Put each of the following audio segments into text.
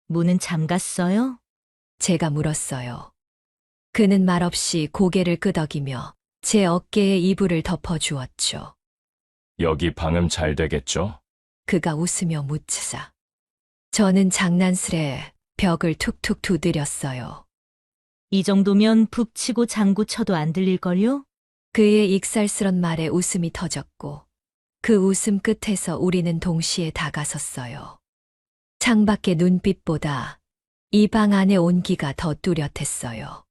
문은 잠갔어요? 제가 물었어요. 그는 말없이 고개를 끄덕이며 제 어깨에 이불을 덮어주었죠. 여기 방음 잘 되겠죠? 그가 웃으며 묻자. 저는 장난스레 벽을 툭툭 두드렸어요. 이 정도면 북 치고 장구 쳐도 안 들릴걸요? 그의 익살스런 말에 웃음이 터졌고 그 웃음 끝에서 우리는 동시에 다가섰어요. 창밖의 눈빛보다 이 방 안의 온기가 더 뚜렷했어요.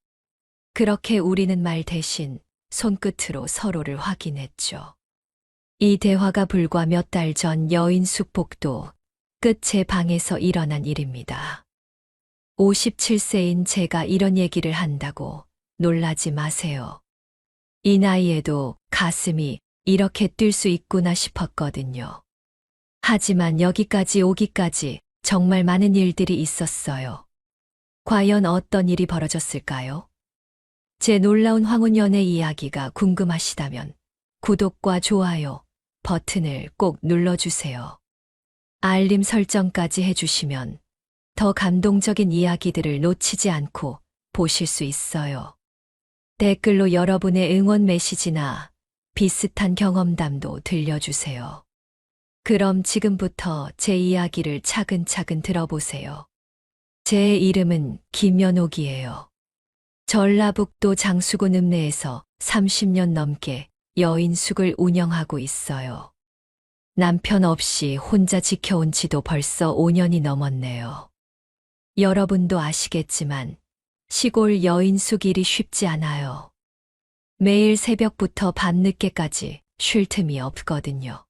그렇게 우리는 말 대신 손끝으로 서로를 확인했죠. 이 대화가 불과 몇 달 전 여인 숙복도 끝의 방에서 일어난 일입니다. 57세인 제가 이런 얘기를 한다고 놀라지 마세요. 이 나이에도 가슴이 이렇게 뛸 수 있구나 싶었거든요. 하지만 여기까지 오기까지 정말 많은 일들이 있었어요. 과연 어떤 일이 벌어졌을까요? 제 놀라운 황혼연애 이야기가 궁금하시다면 구독과 좋아요 버튼을 꼭 눌러주세요. 알림 설정까지 해주시면 더 감동적인 이야기들을 놓치지 않고 보실 수 있어요. 댓글로 여러분의 응원 메시지나 비슷한 경험담도 들려주세요. 그럼 지금부터 제 이야기를 차근차근 들어보세요. 제 이름은 김연옥이에요. 전라북도 장수군 읍내에서 30년 넘게 여인숙을 운영하고 있어요. 남편 없이 혼자 지켜온 지도 벌써 5년이 넘었네요. 여러분도 아시겠지만 시골 여인숙 일이 쉽지 않아요. 매일 새벽부터 밤늦게까지 쉴 틈이 없거든요.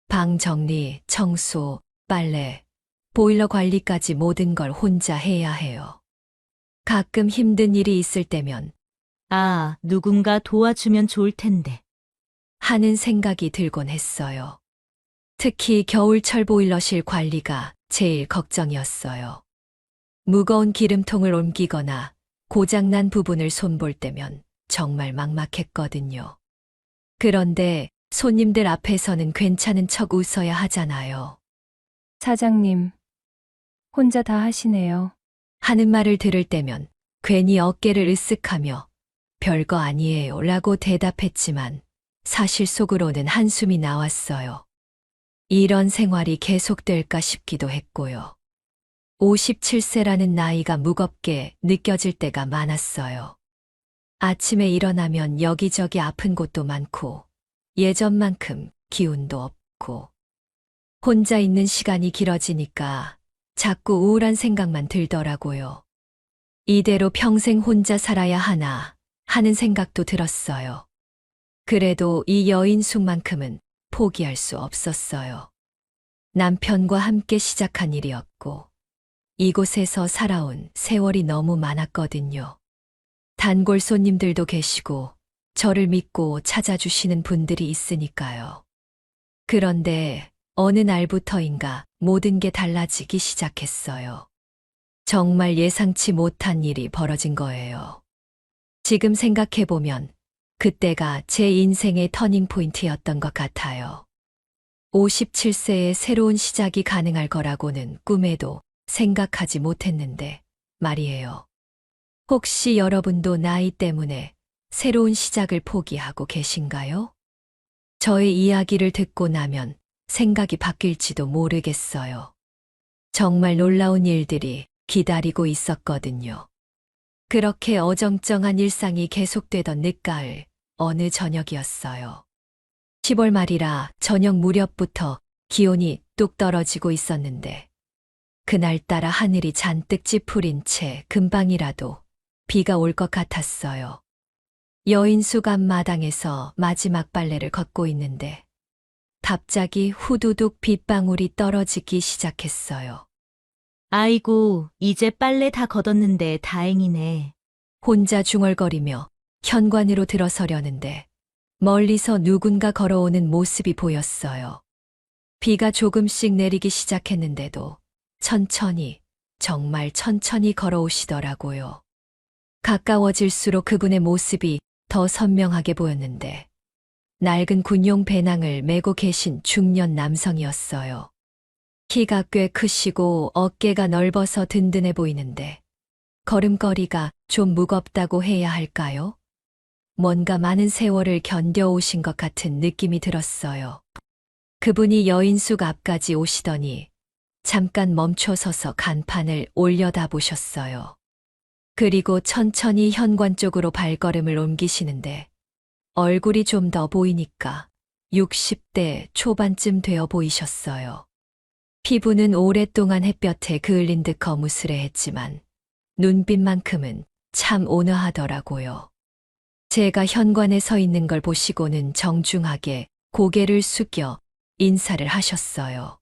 방 정리, 청소, 빨래, 보일러 관리까지 모든 걸 혼자 해야 해요. 가끔 힘든 일이 있을 때면 아, 누군가 도와주면 좋을 텐데. 하는 생각이 들곤 했어요. 특히 겨울철 보일러실 관리가 제일 걱정이었어요. 무거운 기름통을 옮기거나 고장난 부분을 손볼 때면 정말 막막했거든요. 그런데 손님들 앞에서는 괜찮은 척 웃어야 하잖아요. 사장님, 혼자 다 하시네요. 하는 말을 들을 때면 괜히 어깨를 으쓱하며 별거 아니에요 라고 대답했지만 사실 속으로는 한숨이 나왔어요. 이런 생활이 계속될까 싶기도 했고요. 57세라는 나이가 무겁게 느껴질 때가 많았어요. 아침에 일어나면 여기저기 아픈 곳도 많고 예전만큼 기운도 없고 혼자 있는 시간이 길어지니까 자꾸 우울한 생각만 들더라고요. 이대로 평생 혼자 살아야 하나 하는 생각도 들었어요. 그래도 이 여인숙만큼은 포기할 수 없었어요. 남편과 함께 시작한 일이었고 이곳에서 살아온 세월이 너무 많았거든요. 단골 손님들도 계시고 저를 믿고 찾아주시는 분들이 있으니까요. 그런데 어느 날부터인가 모든 게 달라지기 시작했어요. 정말 예상치 못한 일이 벌어진 거예요. 지금 생각해보면 그때가 제 인생의 터닝 포인트였던 것 같아요. 57세에 새로운 시작이 가능할 거라고는 꿈에도 생각하지 못했는데 말이에요. 혹시 여러분도 나이 때문에 새로운 시작을 포기하고 계신가요? 저의 이야기를 듣고 나면 생각이 바뀔지도 모르겠어요. 정말 놀라운 일들이 기다리고 있었거든요. 그렇게 어정쩡한 일상이 계속되던 늦가을 어느 저녁이었어요. 10월 말이라 저녁 무렵부터 기온이 뚝 떨어지고 있었는데 그날따라 하늘이 잔뜩 찌푸린 채 금방이라도 비가 올 것 같았어요. 여인숙 앞마당에서 마지막 빨래를 걷고 있는데 갑자기 후두둑 빗방울이 떨어지기 시작했어요. 아이고, 이제 빨래 다 걷었는데 다행이네. 혼자 중얼거리며 현관으로 들어서려는데 멀리서 누군가 걸어오는 모습이 보였어요. 비가 조금씩 내리기 시작했는데도 천천히, 정말 천천히 걸어오시더라고요. 가까워질수록 그분의 모습이 더 선명하게 보였는데 낡은 군용 배낭을 메고 계신 중년 남성이었어요. 키가 꽤 크시고 어깨가 넓어서 든든해 보이는데 걸음걸이가 좀 무겁다고 해야 할까요? 뭔가 많은 세월을 견뎌오신 것 같은 느낌이 들었어요. 그분이 여인숙 앞까지 오시더니 잠깐 멈춰서서 간판을 올려다 보셨어요. 그리고 천천히 현관 쪽으로 발걸음을 옮기시는데 얼굴이 좀 더 보이니까 60대 초반쯤 되어 보이셨어요. 피부는 오랫동안 햇볕에 그을린 듯 거무스레했지만 눈빛만큼은 참 온화하더라고요. 제가 현관에 서 있는 걸 보시고는 정중하게 고개를 숙여 인사를 하셨어요.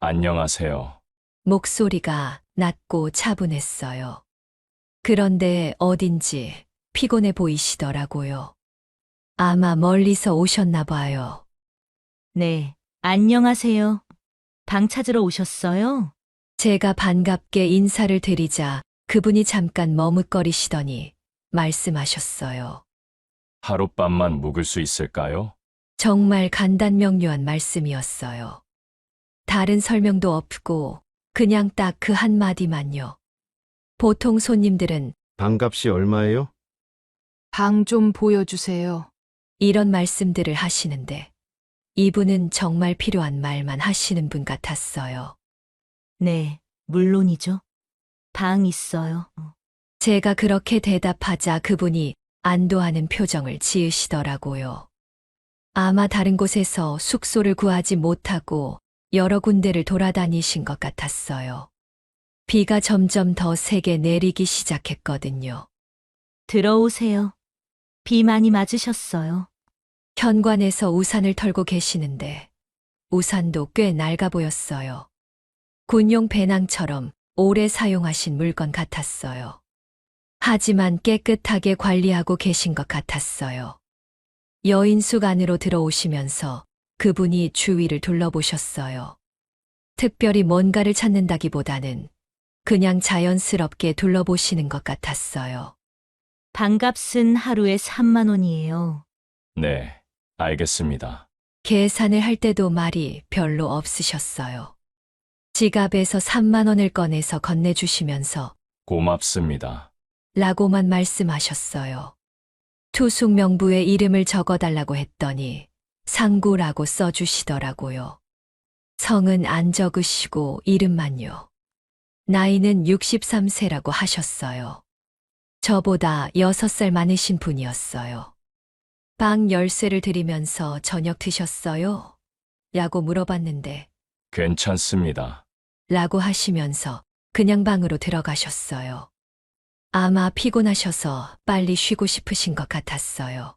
안녕하세요. 목소리가 낮고 차분했어요. 그런데 어딘지 피곤해 보이시더라고요. 아마 멀리서 오셨나 봐요. 네, 안녕하세요. 방 찾으러 오셨어요? 제가 반갑게 인사를 드리자 그분이 잠깐 머뭇거리시더니 말씀하셨어요. 하룻밤만 묵을 수 있을까요? 정말 간단명료한 말씀이었어요. 다른 설명도 없고 그냥 딱 그 한마디만요. 보통 손님들은 방값이 얼마예요? 방 좀 보여주세요. 이런 말씀들을 하시는데 이분은 정말 필요한 말만 하시는 분 같았어요. 네, 물론이죠. 방 있어요. 제가 그렇게 대답하자 그분이 안도하는 표정을 지으시더라고요. 아마 다른 곳에서 숙소를 구하지 못하고 여러 군데를 돌아다니신 것 같았어요. 비가 점점 더 세게 내리기 시작했거든요. 들어오세요. 비 많이 맞으셨어요. 현관에서 우산을 털고 계시는데 우산도 꽤 낡아 보였어요. 군용 배낭처럼 오래 사용하신 물건 같았어요. 하지만 깨끗하게 관리하고 계신 것 같았어요. 여인숙 안으로 들어오시면서 그분이 주위를 둘러보셨어요. 특별히 뭔가를 찾는다기보다는 그냥 자연스럽게 둘러보시는 것 같았어요. 방값은 하루에 3만 원이에요. 네, 알겠습니다. 계산을 할 때도 말이 별로 없으셨어요. 지갑에서 3만 원을 꺼내서 건네주시면서 고맙습니다. 라고만 말씀하셨어요. 투숙 명부에 이름을 적어달라고 했더니 상구라고 써주시더라고요. 성은 안 적으시고 이름만요. 나이는 63세라고 하셨어요. 저보다 6살 많으신 분이었어요. 방 열쇠를 드리면서 저녁 드셨어요? 라고 물어봤는데 괜찮습니다. 라고 하시면서 그냥 방으로 들어가셨어요. 아마 피곤하셔서 빨리 쉬고 싶으신 것 같았어요.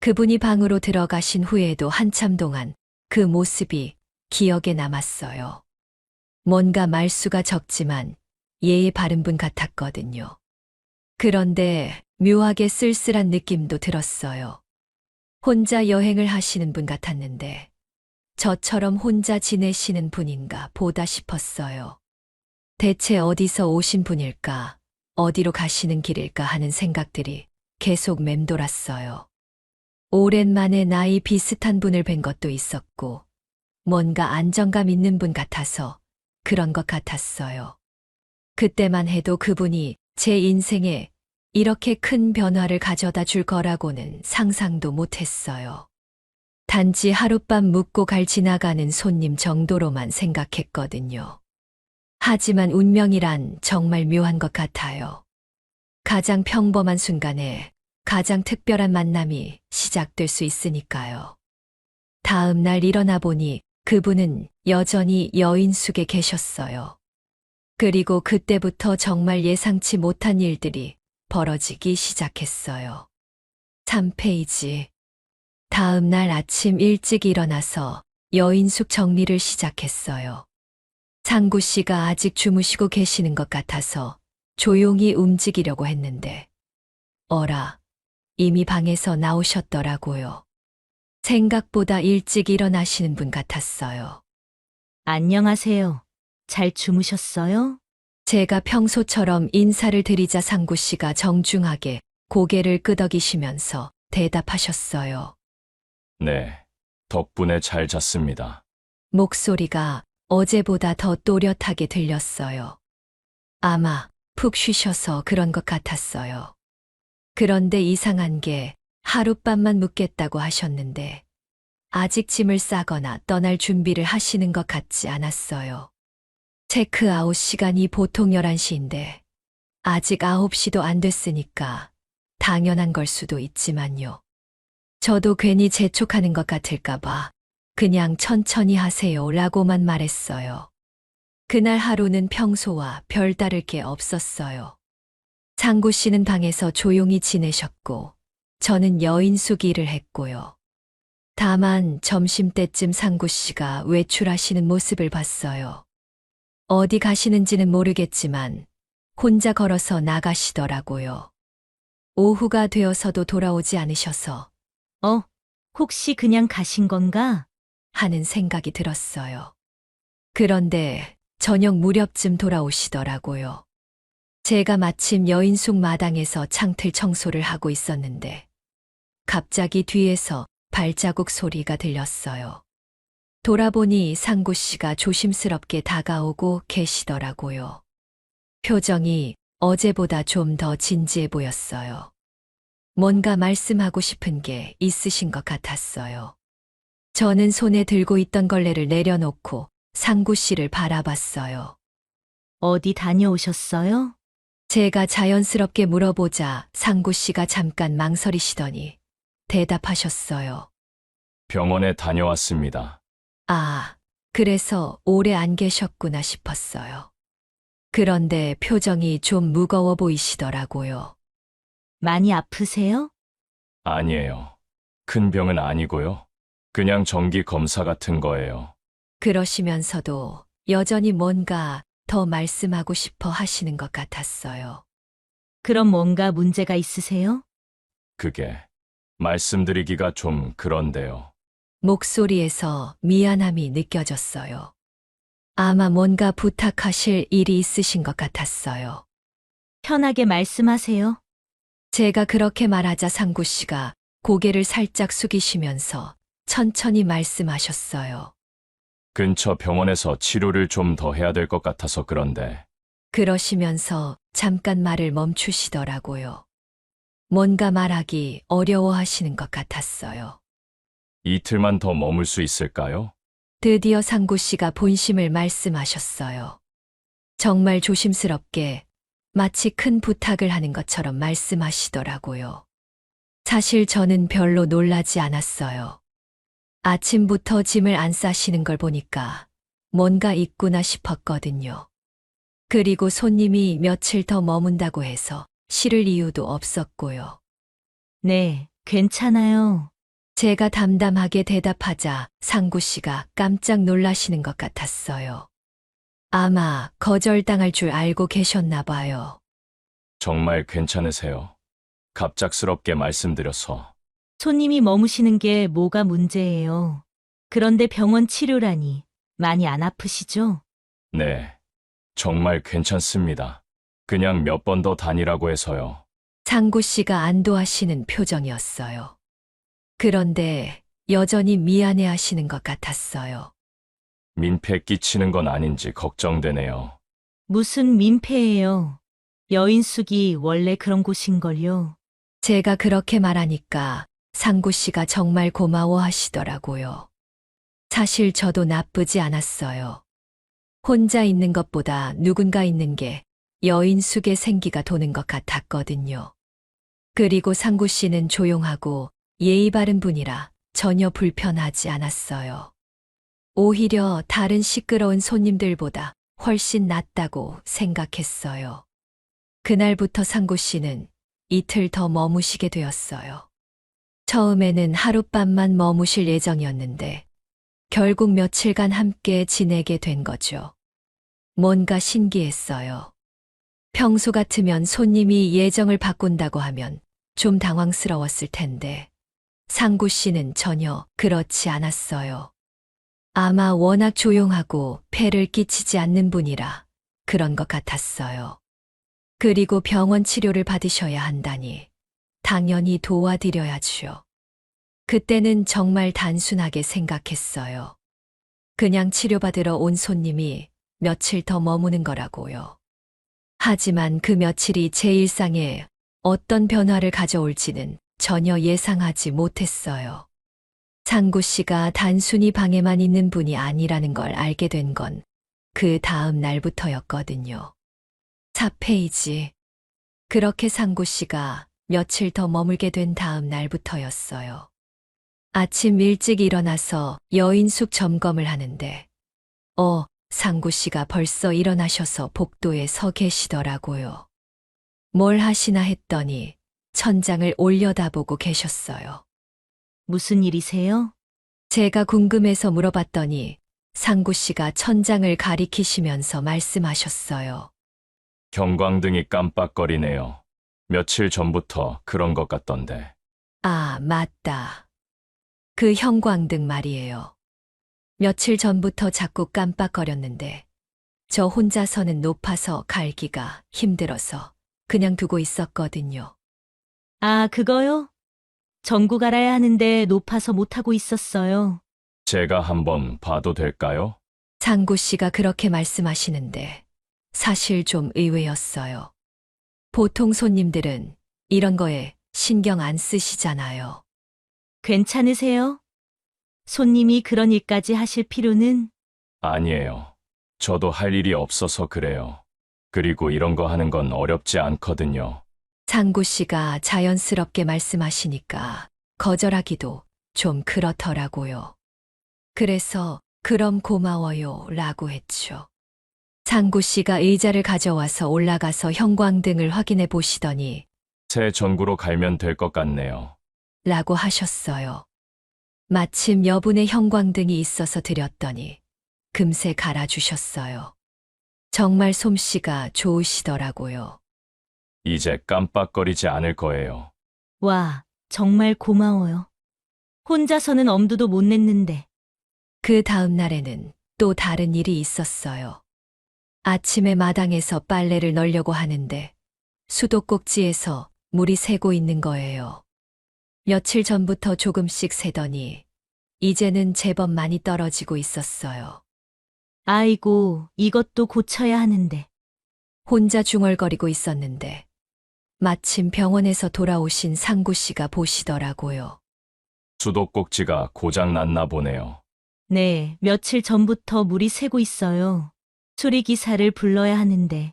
그분이 방으로 들어가신 후에도 한참 동안 그 모습이 기억에 남았어요. 뭔가 말수가 적지만 예의 바른 분 같았거든요. 그런데 묘하게 쓸쓸한 느낌도 들었어요. 혼자 여행을 하시는 분 같았는데 저처럼 혼자 지내시는 분인가 보다 싶었어요. 대체 어디서 오신 분일까, 어디로 가시는 길일까 하는 생각들이 계속 맴돌았어요. 오랜만에 나이 비슷한 분을 뵌 것도 있었고 뭔가 안정감 있는 분 같아서 그런 것 같았어요. 그때만 해도 그분이 제 인생에 이렇게 큰 변화를 가져다 줄 거라고는 상상도 못했어요. 단지 하룻밤 묵고 갈 지나가는 손님 정도로만 생각했거든요. 하지만 운명이란 정말 묘한 것 같아요. 가장 평범한 순간에 가장 특별한 만남이 시작될 수 있으니까요. 다음 날 일어나 보니 그분은 여전히 여인숙에 계셨어요. 그리고 그때부터 정말 예상치 못한 일들이 벌어지기 시작했어요. 3페이지. 다음 날 아침 일찍 일어나서 여인숙 정리를 시작했어요. 상구 씨가 아직 주무시고 계시는 것 같아서 조용히 움직이려고 했는데, 어라, 이미 방에서 나오셨더라고요. 생각보다 일찍 일어나시는 분 같았어요. 안녕하세요. 잘 주무셨어요? 제가 평소처럼 인사를 드리자 상구 씨가 정중하게 고개를 끄덕이시면서 대답하셨어요. 네, 덕분에 잘 잤습니다. 목소리가 어제보다 더 또렷하게 들렸어요. 아마 푹 쉬셔서 그런 것 같았어요. 그런데 이상한 게 하룻밤만 묵겠다고 하셨는데 아직 짐을 싸거나 떠날 준비를 하시는 것 같지 않았어요. 체크아웃 시간이 보통 11시인데 아직 9시도 안 됐으니까 당연한 걸 수도 있지만요. 저도 괜히 재촉하는 것 같을까봐 그냥 천천히 하세요 라고만 말했어요. 그날 하루는 평소와 별다를 게 없었어요. 상구 씨는 방에서 조용히 지내셨고 저는 여인숙 일을 했고요. 다만 점심때쯤 상구 씨가 외출하시는 모습을 봤어요. 어디 가시는지는 모르겠지만 혼자 걸어서 나가시더라고요. 오후가 되어서도 돌아오지 않으셔서 혹시 그냥 가신 건가? 하는 생각이 들었어요. 그런데 저녁 무렵쯤 돌아오시더라고요. 제가 마침 여인숙 마당에서 창틀 청소를 하고 있었는데 갑자기 뒤에서 발자국 소리가 들렸어요. 돌아보니 상구 씨가 조심스럽게 다가오고 계시더라고요. 표정이 어제보다 좀 더 진지해 보였어요. 뭔가 말씀하고 싶은 게 있으신 것 같았어요. 저는 손에 들고 있던 걸레를 내려놓고 상구 씨를 바라봤어요. 어디 다녀오셨어요? 제가 자연스럽게 물어보자 상구 씨가 잠깐 망설이시더니 대답하셨어요. 병원에 다녀왔습니다. 아, 그래서 오래 안 계셨구나 싶었어요. 그런데 표정이 좀 무거워 보이시더라고요. 많이 아프세요? 아니에요. 큰 병은 아니고요. 그냥 정기 검사 같은 거예요. 그러시면서도 여전히 뭔가 더 말씀하고 싶어 하시는 것 같았어요. 그럼 뭔가 문제가 있으세요? 그게 말씀드리기가 좀 그런데요. 목소리에서 미안함이 느껴졌어요. 아마 뭔가 부탁하실 일이 있으신 것 같았어요. 편하게 말씀하세요. 제가 그렇게 말하자 상구 씨가 고개를 살짝 숙이시면서 천천히 말씀하셨어요. 근처 병원에서 치료를 좀 더 해야 될 것 같아서 그런데 그러시면서 잠깐 말을 멈추시더라고요. 뭔가 말하기 어려워하시는 것 같았어요. 이틀만 더 머물 수 있을까요? 드디어 상구 씨가 본심을 말씀하셨어요. 정말 조심스럽게 마치 큰 부탁을 하는 것처럼 말씀하시더라고요. 사실 저는 별로 놀라지 않았어요. 아침부터 짐을 안 싸시는 걸 보니까 뭔가 있구나 싶었거든요. 그리고 손님이 며칠 더 머문다고 해서 싫을 이유도 없었고요. 네, 괜찮아요. 제가 담담하게 대답하자 상구 씨가 깜짝 놀라시는 것 같았어요. 아마 거절당할 줄 알고 계셨나 봐요. 정말 괜찮으세요? 갑작스럽게 말씀드려서. 손님이 머무시는 게 뭐가 문제예요. 그런데 병원 치료라니 많이 안 아프시죠? 네, 정말 괜찮습니다. 그냥 몇 번 더 다니라고 해서요. 상구 씨가 안도하시는 표정이었어요. 그런데 여전히 미안해 하시는 것 같았어요. 민폐 끼치는 건 아닌지 걱정되네요. 무슨 민폐예요. 여인숙이 원래 그런 곳인걸요. 제가 그렇게 말하니까 상구 씨가 정말 고마워 하시더라고요. 사실 저도 나쁘지 않았어요. 혼자 있는 것보다 누군가 있는 게 여인숙의 생기가 도는 것 같았거든요. 그리고 상구 씨는 조용하고 예의 바른 분이라 전혀 불편하지 않았어요. 오히려 다른 시끄러운 손님들보다 훨씬 낫다고 생각했어요. 그날부터 상구 씨는 이틀 더 머무시게 되었어요. 처음에는 하룻밤만 머무실 예정이었는데 결국 며칠간 함께 지내게 된 거죠. 뭔가 신기했어요. 평소 같으면 손님이 예정을 바꾼다고 하면 좀 당황스러웠을 텐데 상구 씨는 전혀 그렇지 않았어요. 아마 워낙 조용하고 폐를 끼치지 않는 분이라 그런 것 같았어요. 그리고 병원 치료를 받으셔야 한다니 당연히 도와드려야죠. 그때는 정말 단순하게 생각했어요. 그냥 치료받으러 온 손님이 며칠 더 머무는 거라고요. 하지만 그 며칠이 제 일상에 어떤 변화를 가져올지는 전혀 예상하지 못했어요. 상구 씨가 단순히 방에만 있는 분이 아니라는 걸 알게 된 건 그 다음 날부터였거든요. 4페이지. 그렇게 상구 씨가 며칠 더 머물게 된 다음 날부터였어요. 아침 일찍 일어나서 여인숙 점검을 하는데, 상구 씨가 벌써 일어나셔서 복도에 서 계시더라고요. 뭘 하시나 했더니 천장을 올려다보고 계셨어요. 무슨 일이세요? 제가 궁금해서 물어봤더니 상구 씨가 천장을 가리키시면서 말씀하셨어요. 경광등이 깜빡거리네요. 며칠 전부터 그런 것 같던데. 아, 맞다. 그 형광등 말이에요. 며칠 전부터 자꾸 깜빡거렸는데 저 혼자서는 높아서 갈기가 힘들어서 그냥 두고 있었거든요. 아, 그거요? 전구 갈아야 하는데 높아서 못하고 있었어요. 제가 한번 봐도 될까요? 상구 씨가 그렇게 말씀하시는데 사실 좀 의외였어요. 보통 손님들은 이런 거에 신경 안 쓰시잖아요. 괜찮으세요? 손님이 그런 일까지 하실 필요는? 아니에요. 저도 할 일이 없어서 그래요. 그리고 이런 거 하는 건 어렵지 않거든요. 상구 씨가 자연스럽게 말씀하시니까 거절하기도 좀 그렇더라고요. 그래서 그럼 고마워요 라고 했죠. 상구 씨가 의자를 가져와서 올라가서 형광등을 확인해 보시더니 새 전구로 갈면 될 것 같네요. 라고 하셨어요. 마침 여분의 형광등이 있어서 드렸더니 금세 갈아주셨어요. 정말 솜씨가 좋으시더라고요. 이제 깜빡거리지 않을 거예요. 와, 정말 고마워요. 혼자서는 엄두도 못 냈는데. 그 다음 날에는 또 다른 일이 있었어요. 아침에 마당에서 빨래를 널려고 하는데 수도꼭지에서 물이 새고 있는 거예요. 며칠 전부터 조금씩 새더니 이제는 제법 많이 떨어지고 있었어요. 아이고, 이것도 고쳐야 하는데. 혼자 중얼거리고 있었는데 마침 병원에서 돌아오신 상구 씨가 보시더라고요. 수도꼭지가 고장 났나 보네요. 네, 며칠 전부터 물이 새고 있어요. 수리기사를 불러야 하는데.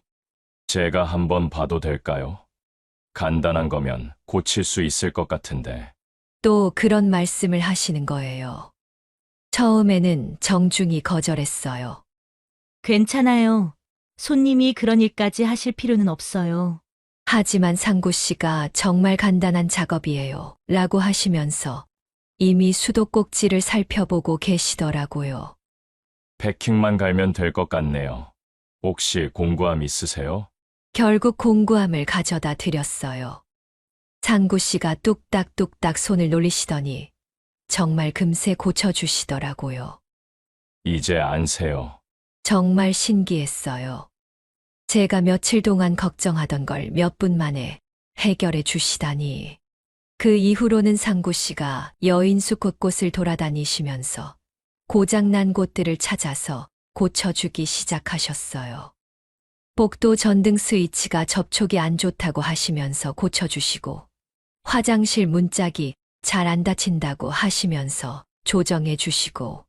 제가 한번 봐도 될까요? 간단한 거면 고칠 수 있을 것 같은데. 또 그런 말씀을 하시는 거예요. 처음에는 정중히 거절했어요. 괜찮아요. 손님이 그런 일까지 하실 필요는 없어요. 하지만 상구 씨가 정말 간단한 작업이에요. 라고 하시면서 이미 수도꼭지를 살펴보고 계시더라고요. 패킹만 갈면 될 것 같네요. 혹시 공구함 있으세요? 결국 공구함을 가져다 드렸어요. 상구 씨가 뚝딱뚝딱 손을 놀리시더니 정말 금세 고쳐주시더라고요. 이제 안세요. 정말 신기했어요. 제가 며칠 동안 걱정하던 걸 몇 분 만에 해결해 주시다니. 그 이후로는 상구 씨가 여인숙 곳곳을 돌아다니시면서 고장난 곳들을 찾아서 고쳐주기 시작하셨어요. 복도 전등 스위치가 접촉이 안 좋다고 하시면서 고쳐주시고 화장실 문짝이 잘 안 닫힌다고 하시면서 조정해 주시고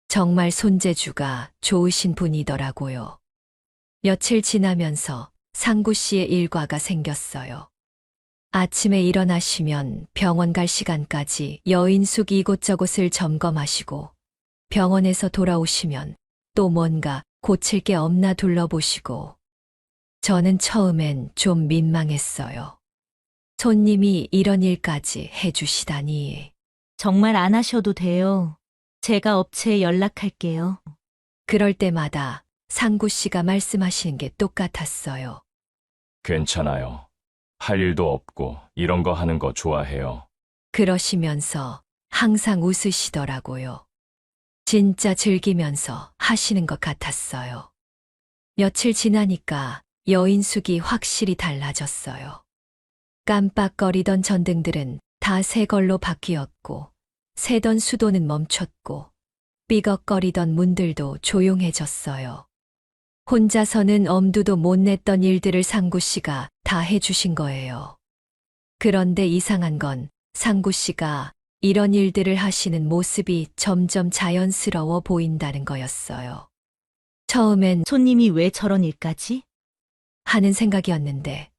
정말 손재주가 좋으신 분이더라고요. 며칠 지나면서 상구 씨의 일과가 생겼어요. 아침에 일어나시면 병원 갈 시간까지 여인숙 이곳저곳을 점검하시고 병원에서 돌아오시면 또 뭔가 고칠 게 없나 둘러보시고 저는 처음엔 좀 민망했어요. 손님이 이런 일까지 해주시다니. 정말 안 하셔도 돼요. 제가 업체에 연락할게요. 그럴 때마다 상구 씨가 말씀하시는 게 똑같았어요. 괜찮아요. 할 일도 없고 이런 거 하는 거 좋아해요. 그러시면서 항상 웃으시더라고요. 진짜 즐기면서 하시는 것 같았어요. 며칠 지나니까 여인숙이 확실히 달라졌어요. 깜빡거리던 전등들은 다 새 걸로 바뀌었고, 새던 수도는 멈췄고, 삐걱거리던 문들도 조용해졌어요. 혼자서는 엄두도 못 냈던 일들을 상구 씨가 다 해주신 거예요. 그런데 이상한 건 상구 씨가 이런 일들을 하시는 모습이 점점 자연스러워 보인다는 거였어요. 처음엔 손님이 왜 저런 일까지? 하는 생각이었는데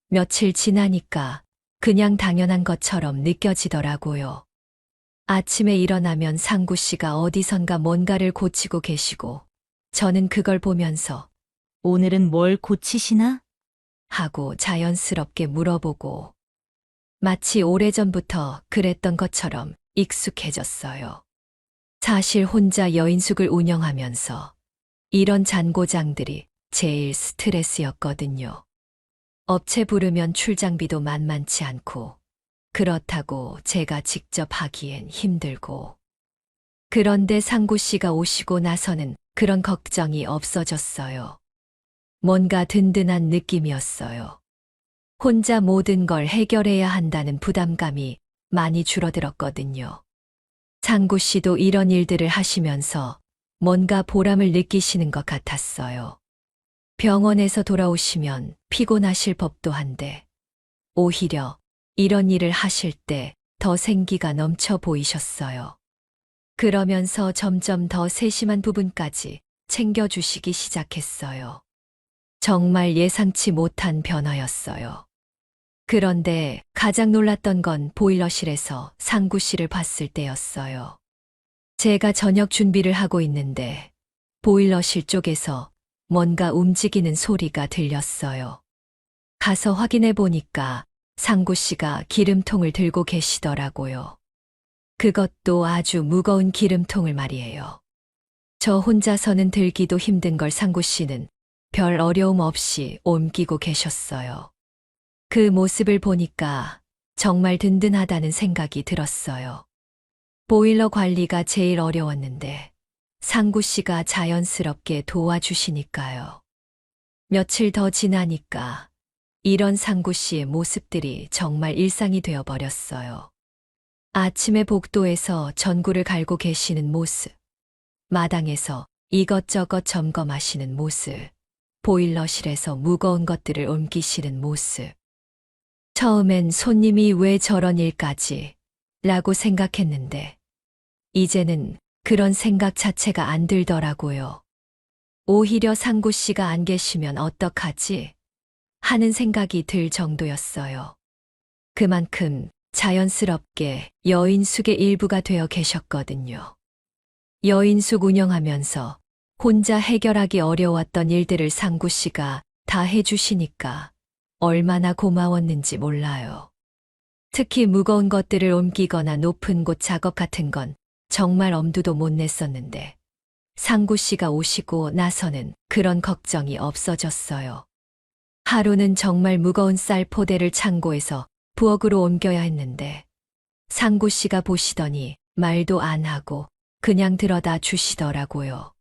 며칠 지나니까 그냥 당연한 것처럼 느껴지더라고요. 아침에 일어나면 상구 씨가 어디선가 뭔가를 고치고 계시고 저는 그걸 보면서 오늘은 뭘 고치시나? 하고 자연스럽게 물어보고 마치 오래전부터 그랬던 것처럼 익숙해졌어요. 사실 혼자 여인숙을 운영하면서 이런 잔고장들이 제일 스트레스였거든요. 업체 부르면 출장비도 만만치 않고 그렇다고 제가 직접 하기엔 힘들고 그런데 상구 씨가 오시고 나서는 그런 걱정이 없어졌어요. 뭔가 든든한 느낌이었어요. 혼자 모든 걸 해결해야 한다는 부담감이 많이 줄어들었거든요. 상구 씨도 이런 일들을 하시면서 뭔가 보람을 느끼시는 것 같았어요. 병원에서 돌아오시면 피곤하실 법도 한데 오히려 이런 일을 하실 때 더 생기가 넘쳐 보이셨어요. 그러면서 점점 더 세심한 부분까지 챙겨주시기 시작했어요. 정말 예상치 못한 변화였어요. 그런데 가장 놀랐던 건 보일러실에서 상구 씨를 봤을 때였어요. 제가 저녁 준비를 하고 있는데 보일러실 쪽에서 뭔가 움직이는 소리가 들렸어요. 가서 확인해 보니까 상구 씨가 기름통을 들고 계시더라고요. 그것도 아주 무거운 기름통을 말이에요. 저 혼자서는 들기도 힘든 걸 상구 씨는 별 어려움 없이 옮기고 계셨어요. 그 모습을 보니까 정말 든든하다는 생각이 들었어요. 보일러 관리가 제일 어려웠는데 상구 씨가 자연스럽게 도와주시니까요. 며칠 더 지나니까 이런 상구 씨의 모습들이 정말 일상이 되어버렸어요. 아침에 복도에서 전구를 갈고 계시는 모습, 마당에서 이것저것 점검하시는 모습, 보일러실에서 무거운 것들을 옮기시는 모습. 처음엔 손님이 왜 저런 일까지? 라고 생각했는데, 이제는 그런 생각 자체가 안 들더라고요. 오히려 상구 씨가 안 계시면 어떡하지? 하는 생각이 들 정도였어요. 그만큼 자연스럽게 여인숙의 일부가 되어 계셨거든요. 여인숙 운영하면서 혼자 해결하기 어려웠던 일들을 상구 씨가 다 해주시니까 얼마나 고마웠는지 몰라요. 특히 무거운 것들을 옮기거나 높은 곳 작업 같은 건 정말 엄두도 못 냈었는데 상구 씨가 오시고 나서는 그런 걱정이 없어졌어요. 하루는 정말 무거운 쌀 포대를 창고에서 부엌으로 옮겨야 했는데 상구 씨가 보시더니 말도 안 하고 그냥 들어다 주시더라고요.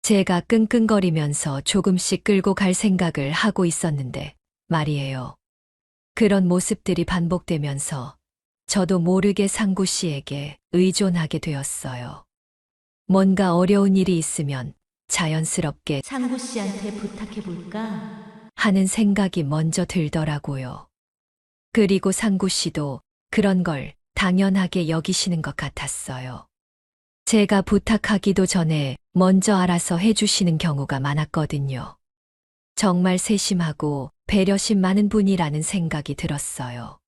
제가 끙끙거리면서 조금씩 끌고 갈 생각을 하고 있었는데 말이에요. 그런 모습들이 반복되면서 저도 모르게 상구 씨에게 의존하게 되었어요. 뭔가 어려운 일이 있으면 자연스럽게 상구 씨한테 부탁해 볼까? 하는 생각이 먼저 들더라고요. 그리고 상구 씨도 그런 걸 당연하게 여기시는 것 같았어요. 제가 부탁하기도 전에 먼저 알아서 해주시는 경우가 많았거든요. 정말 세심하고 배려심 많은 분이라는 생각이 들었어요.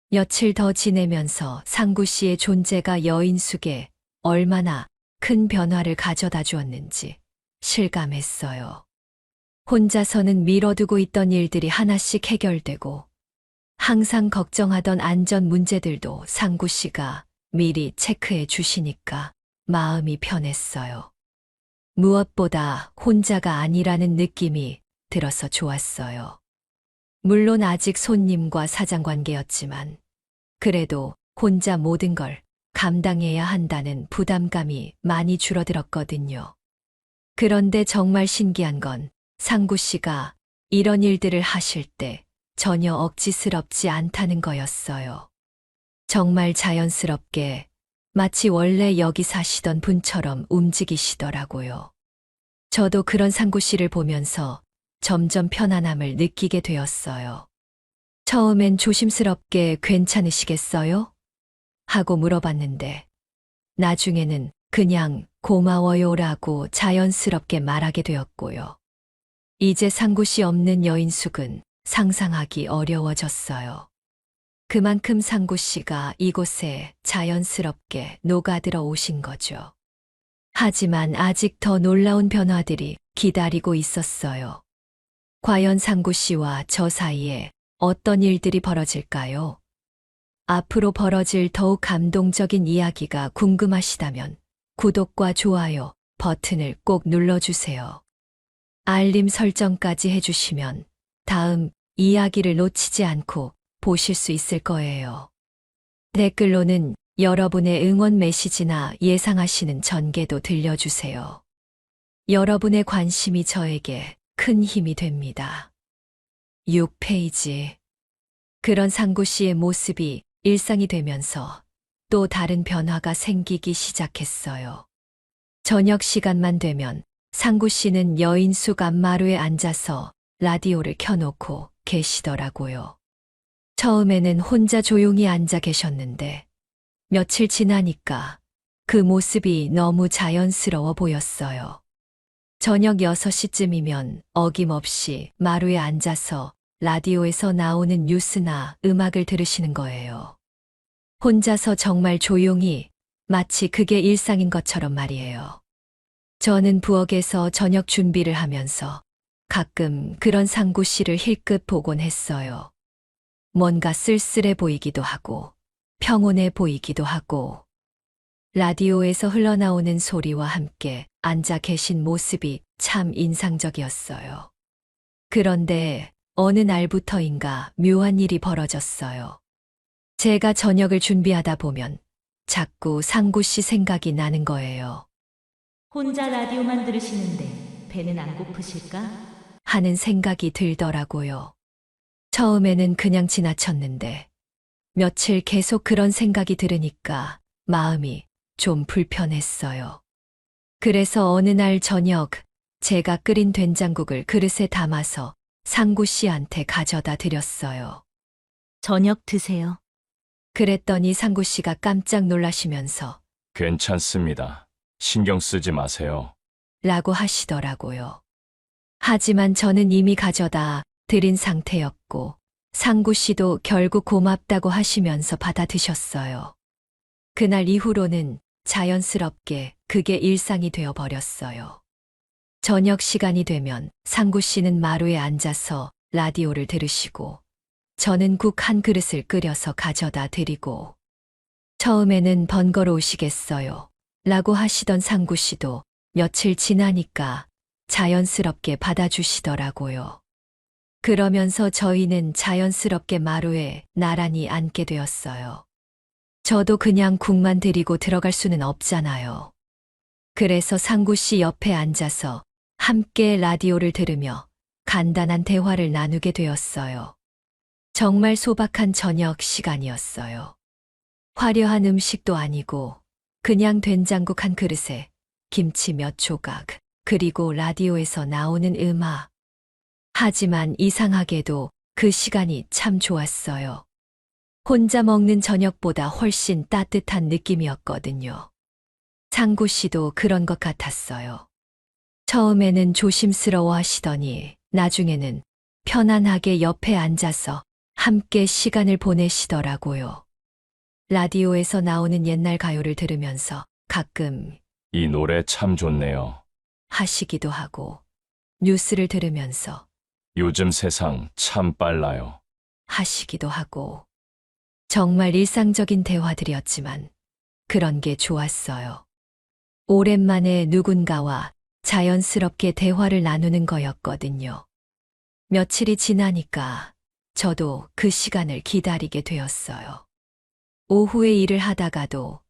며칠 더 지내면서 상구 씨의 존재가 여인숙에 얼마나 큰 변화를 가져다 주었는지 실감했어요. 혼자서는 미뤄두고 있던 일들이 하나씩 해결되고 항상 걱정하던 안전 문제들도 상구 씨가 미리 체크해 주시니까 마음이 편했어요. 무엇보다 혼자가 아니라는 느낌이 들어서 좋았어요. 물론 아직 손님과 사장 관계였지만 그래도 혼자 모든 걸 감당해야 한다는 부담감이 많이 줄어들었거든요. 그런데 정말 신기한 건 상구 씨가 이런 일들을 하실 때 전혀 억지스럽지 않다는 거였어요. 정말 자연스럽게 마치 원래 여기 사시던 분처럼 움직이시더라고요. 저도 그런 상구 씨를 보면서 점점 편안함을 느끼게 되었어요. 처음엔 조심스럽게 괜찮으시겠어요? 하고 물어봤는데 나중에는 그냥 고마워요라고 자연스럽게 말하게 되었고요. 이제 상구 씨 없는 여인숙은 상상하기 어려워졌어요. 그만큼 상구 씨가 이곳에 자연스럽게 녹아들어 오신 거죠. 하지만 아직 더 놀라운 변화들이 기다리고 있었어요. 과연 상구 씨와 저 사이에 어떤 일들이 벌어질까요? 앞으로 벌어질 더욱 감동적인 이야기가 궁금하시다면 구독과 좋아요 버튼을 꼭 눌러주세요. 알림 설정까지 해주시면 다음 이야기를 놓치지 않고 보실 수 있을 거예요. 댓글로는 여러분의 응원 메시지나 예상하시는 전개도 들려주세요. 여러분의 관심이 저에게 큰 힘이 됩니다. 6페이지. 그런 상구 씨의 모습이 일상이 되면서 또 다른 변화가 생기기 시작했어요. 저녁 시간만 되면 상구 씨는 여인숙 앞마루에 앉아서 라디오를 켜놓고 계시더라고요. 처음에는 혼자 조용히 앉아 계셨는데 며칠 지나니까 그 모습이 너무 자연스러워 보였어요. 저녁 6시쯤이면 어김없이 마루에 앉아서 라디오에서 나오는 뉴스나 음악을 들으시는 거예요. 혼자서 정말 조용히 마치 그게 일상인 것처럼 말이에요. 저는 부엌에서 저녁 준비를 하면서 가끔 그런 상구 씨를 힐끗 보곤 했어요. 뭔가 쓸쓸해 보이기도 하고 평온해 보이기도 하고 라디오에서 흘러나오는 소리와 함께 앉아 계신 모습이 참 인상적이었어요. 그런데 어느 날부터인가 묘한 일이 벌어졌어요. 제가 저녁을 준비하다 보면 자꾸 상구 씨 생각이 나는 거예요. 혼자 라디오만 들으시는데 배는 안 고프실까? 하는 생각이 들더라고요. 처음에는 그냥 지나쳤는데 며칠 계속 그런 생각이 들으니까 마음이 좀 불편했어요. 그래서 어느 날 저녁 제가 끓인 된장국을 그릇에 담아서 상구 씨한테 가져다 드렸어요. 저녁 드세요. 그랬더니 상구 씨가 깜짝 놀라시면서 괜찮습니다. 신경 쓰지 마세요. 라고 하시더라고요. 하지만 저는 이미 가져다 드린 상태였고 상구 씨도 결국 고맙다고 하시면서 받아 드셨어요. 그날 이후로는 자연스럽게 그게 일상이 되어 버렸어요. 저녁 시간이 되면 상구 씨는 마루에 앉아서 라디오를 들으시고 저는 국 한 그릇을 끓여서 가져다 드리고 처음에는 번거로우시겠어요 라고 하시던 상구 씨도 며칠 지나니까 자연스럽게 받아주시더라고요. 그러면서 저희는 자연스럽게 마루에 나란히 앉게 되었어요. 저도 그냥 국만 드리고 들어갈 수는 없잖아요. 그래서 상구 씨 옆에 앉아서 함께 라디오를 들으며 간단한 대화를 나누게 되었어요. 정말 소박한 저녁 시간이었어요. 화려한 음식도 아니고 그냥 된장국 한 그릇에 김치 몇 조각, 그리고 라디오에서 나오는 음악. 하지만 이상하게도 그 시간이 참 좋았어요. 혼자 먹는 저녁보다 훨씬 따뜻한 느낌이었거든요. 상구 씨도 그런 것 같았어요. 처음에는 조심스러워 하시더니 나중에는 편안하게 옆에 앉아서 함께 시간을 보내시더라고요. 라디오에서 나오는 옛날 가요를 들으면서 가끔 이 노래 참 좋네요. 하시기도 하고 뉴스를 들으면서 요즘 세상 참 빨라요. 하시기도 하고 정말 일상적인 대화들이었지만 그런 게 좋았어요. 오랜만에 누군가와 자연스럽게 대화를 나누는 거였거든요. 며칠이 지나니까 저도 그 시간을 기다리게 되었어요. 오후에 일을 하다가도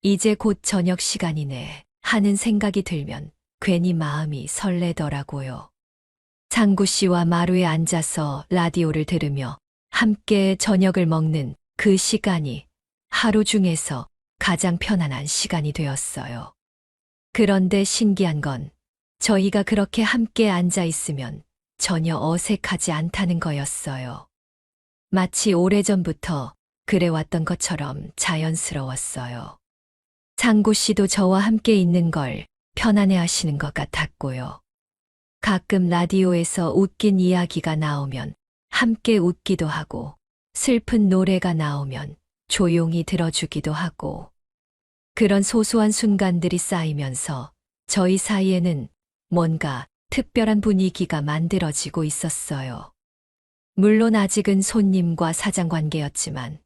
이제 곧 저녁 시간이네 하는 생각이 들면 괜히 마음이 설레더라고요. 상구 씨와 마루에 앉아서 라디오를 들으며 함께 저녁을 먹는 그 시간이 하루 중에서 가장 편안한 시간이 되었어요. 그런데 신기한 건 저희가 그렇게 함께 앉아 있으면 전혀 어색하지 않다는 거였어요. 마치 오래전부터 그래왔던 것처럼 자연스러웠어요. 상구 씨도 저와 함께 있는 걸 편안해 하시는 것 같았고요. 가끔 라디오에서 웃긴 이야기가 나오면 함께 웃기도 하고, 슬픈 노래가 나오면 조용히 들어주기도 하고, 그런 소소한 순간들이 쌓이면서 저희 사이에는 뭔가 특별한 분위기가 만들어지고 있었어요. 물론 아직은 손님과 사장 관계였지만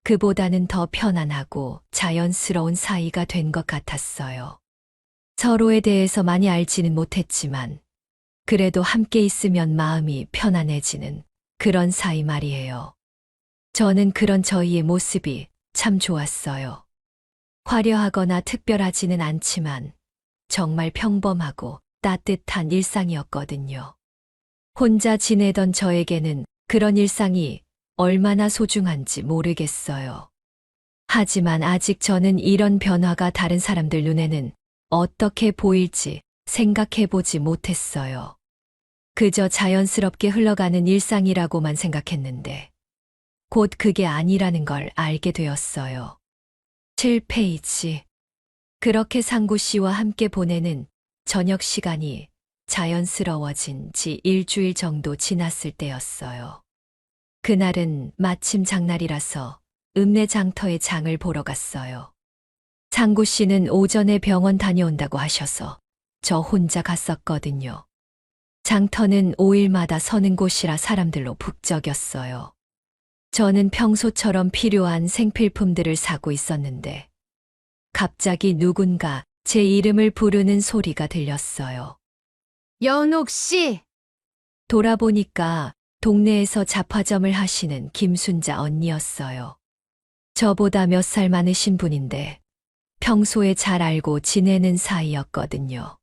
그보다는 더 편안하고 자연스러운 사이가 된 것 같았어요. 서로에 대해서 많이 알지는 못했지만 그래도 함께 있으면 마음이 편안해지는 그런 사이 말이에요. 저는 그런 저희의 모습이 참 좋았어요. 화려하거나 특별하지는 않지만 정말 평범하고 따뜻한 일상이었거든요. 혼자 지내던 저에게는 그런 일상이 얼마나 소중한지 모르겠어요. 하지만 아직 저는 이런 변화가 다른 사람들 눈에는 어떻게 보일지 생각해보지 못했어요. 그저 자연스럽게 흘러가는 일상이라고만 생각했는데 곧 그게 아니라는 걸 알게 되었어요. 7페이지. 그렇게 상구 씨와 함께 보내는 저녁 시간이 자연스러워진 지 일주일 정도 지났을 때였어요. 그날은 마침 장날이라서 읍내 장터에 장을 보러 갔어요. 상구 씨는 오전에 병원 다녀온다고 하셔서 저 혼자 갔었거든요. 장터는 5일마다 서는 곳이라 사람들로 북적였어요. 저는 평소처럼 필요한 생필품들을 사고 있었는데 갑자기 누군가 제 이름을 부르는 소리가 들렸어요. 연옥 씨! 돌아보니까 동네에서 잡화점을 하시는 김순자 언니였어요. 저보다 몇 살 많으신 분인데 평소에 잘 알고 지내는 사이였거든요.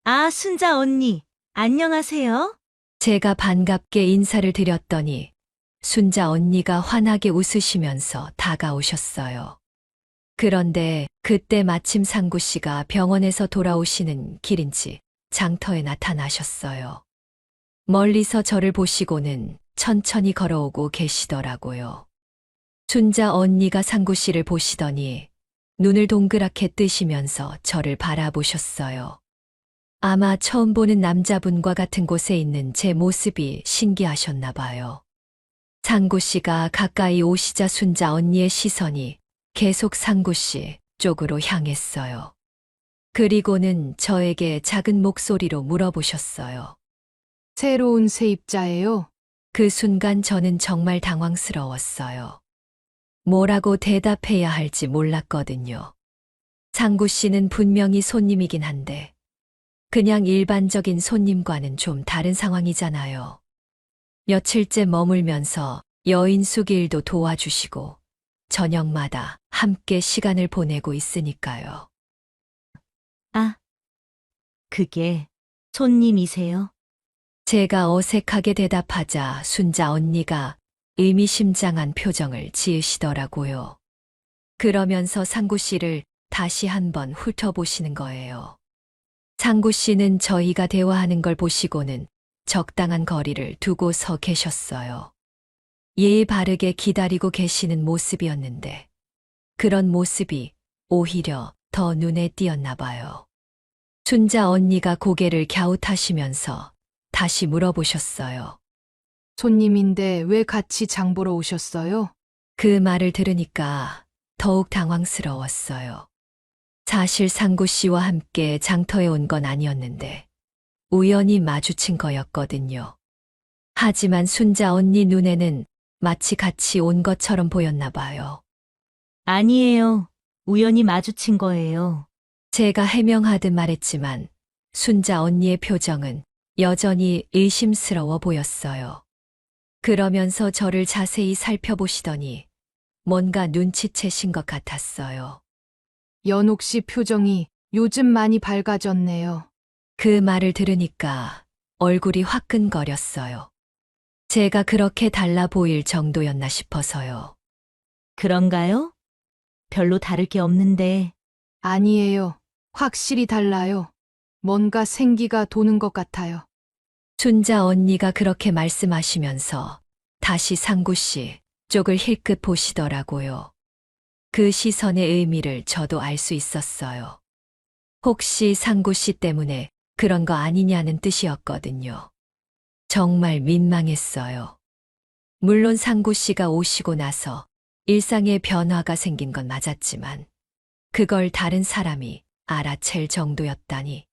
아, 순자 언니. 안녕하세요. 제가 반갑게 인사를 드렸더니 순자 언니가 환하게 웃으시면서 다가오셨어요. 그런데 그때 마침 상구 씨가 병원에서 돌아오시는 길인지 장터에 나타나셨어요. 멀리서 저를 보시고는 천천히 걸어오고 계시더라고요. 순자 언니가 상구 씨를 보시더니 눈을 동그랗게 뜨시면서 저를 바라보셨어요. 아마 처음 보는 남자분과 같은 곳에 있는 제 모습이 신기하셨나 봐요. 상구 씨가 가까이 오시자 순자 언니의 시선이 계속 상구 씨 쪽으로 향했어요. 그리고는 저에게 작은 목소리로 물어보셨어요. 새로운 세입자예요. 그 순간 저는 정말 당황스러웠어요. 뭐라고 대답해야 할지 몰랐거든요. 상구 씨는 분명히 손님이긴 한데 그냥 일반적인 손님과는 좀 다른 상황이잖아요. 며칠째 머물면서 여인숙 일도 도와주시고 저녁마다 함께 시간을 보내고 있으니까요. 아, 그게 손님이세요? 제가 어색하게 대답하자 순자 언니가 의미심장한 표정을 지으시더라고요. 그러면서 상구 씨를 다시 한번 훑어보시는 거예요. 상구 씨는 저희가 대화하는 걸 보시고는 적당한 거리를 두고 서 계셨어요. 예의 바르게 기다리고 계시는 모습이었는데 그런 모습이 오히려 더 눈에 띄었나 봐요. 순자 언니가 고개를 갸웃하시면서 다시 물어보셨어요. 손님인데 왜 같이 장 보러 오셨어요? 그 말을 들으니까 더욱 당황스러웠어요. 사실 상구 씨와 함께 장터에 온 건 아니었는데 우연히 마주친 거였거든요. 하지만 순자 언니 눈에는 마치 같이 온 것처럼 보였나 봐요. 아니에요. 우연히 마주친 거예요. 제가 해명하듯 말했지만 순자 언니의 표정은 여전히 의심스러워 보였어요. 그러면서 저를 자세히 살펴보시더니 뭔가 눈치채신 것 같았어요. 연옥 씨 표정이 요즘 많이 밝아졌네요. 그 말을 들으니까 얼굴이 화끈거렸어요. 제가 그렇게 달라 보일 정도였나 싶어서요. 그런가요? 별로 다를 게 없는데 아니에요. 확실히 달라요. 뭔가 생기가 도는 것 같아요. 순자 언니가 그렇게 말씀하시면서 다시 상구 씨 쪽을 힐끗 보시더라고요. 그 시선의 의미를 저도 알 수 있었어요. 혹시 상구 씨 때문에 그런 거 아니냐는 뜻이었거든요. 정말 민망했어요. 물론 상구 씨가 오시고 나서 일상에 변화가 생긴 건 맞았지만 그걸 다른 사람이 알아챌 정도였다니.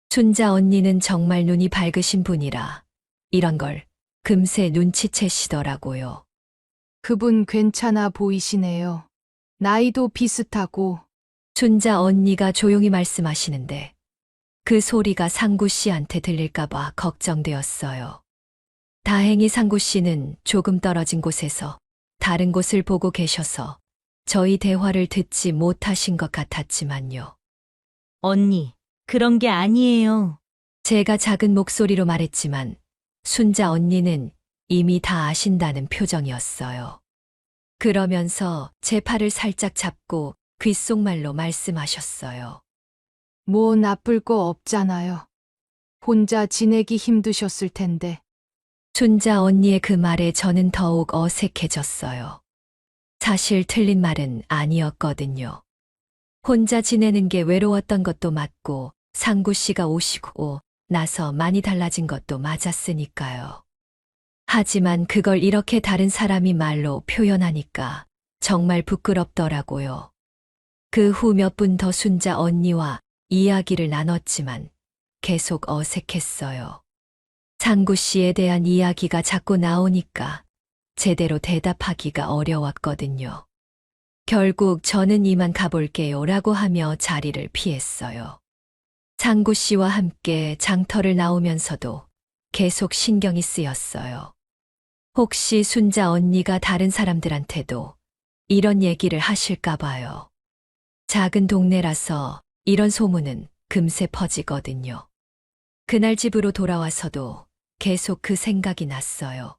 순자 언니는 정말 눈이 밝으신 분이라 이런 걸 금세 눈치채시더라고요. 그분 괜찮아 보이시네요. 나이도 비슷하고 순자 언니가 조용히 말씀하시는데 그 소리가 상구 씨한테 들릴까봐 걱정되었어요. 다행히 상구 씨는 조금 떨어진 곳에서 다른 곳을 보고 계셔서 저희 대화를 듣지 못하신 것 같았지만요. 언니, 그런 게 아니에요. 제가 작은 목소리로 말했지만 순자 언니는 이미 다 아신다는 표정이었어요. 그러면서 제 팔을 살짝 잡고 귓속말로 말씀하셨어요. 뭐 나쁠 거 없잖아요. 혼자 지내기 힘드셨을 텐데. 순자 언니의 그 말에 저는 더욱 어색해졌어요. 사실 틀린 말은 아니었거든요. 혼자 지내는 게 외로웠던 것도 맞고 상구 씨가 오시고 나서 많이 달라진 것도 맞았으니까요. 하지만 그걸 이렇게 다른 사람이 말로 표현하니까 정말 부끄럽더라고요. 그 후 몇 분 더 순자 언니와 이야기를 나눴지만 계속 어색했어요. 상구 씨에 대한 이야기가 자꾸 나오니까 제대로 대답하기가 어려웠거든요. 결국 저는 이만 가볼게요 라고 하며 자리를 피했어요. 상구 씨와 함께 장터를 나오면서도 계속 신경이 쓰였어요. 혹시 순자 언니가 다른 사람들한테도 이런 얘기를 하실까 봐요. 작은 동네라서 이런 소문은 금세 퍼지거든요. 그날 집으로 돌아와서도 계속 그 생각이 났어요.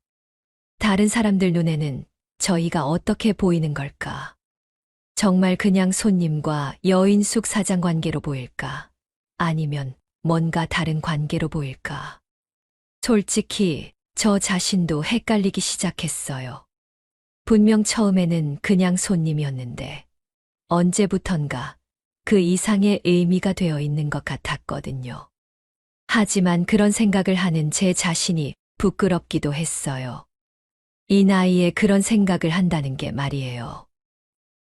다른 사람들 눈에는 저희가 어떻게 보이는 걸까? 정말 그냥 손님과 여인숙 사장 관계로 보일까? 아니면 뭔가 다른 관계로 보일까? 솔직히 저 자신도 헷갈리기 시작했어요. 분명 처음에는 그냥 손님이었는데 언제부턴가 그 이상의 의미가 되어 있는 것 같았거든요. 하지만 그런 생각을 하는 제 자신이 부끄럽기도 했어요. 이 나이에 그런 생각을 한다는 게 말이에요.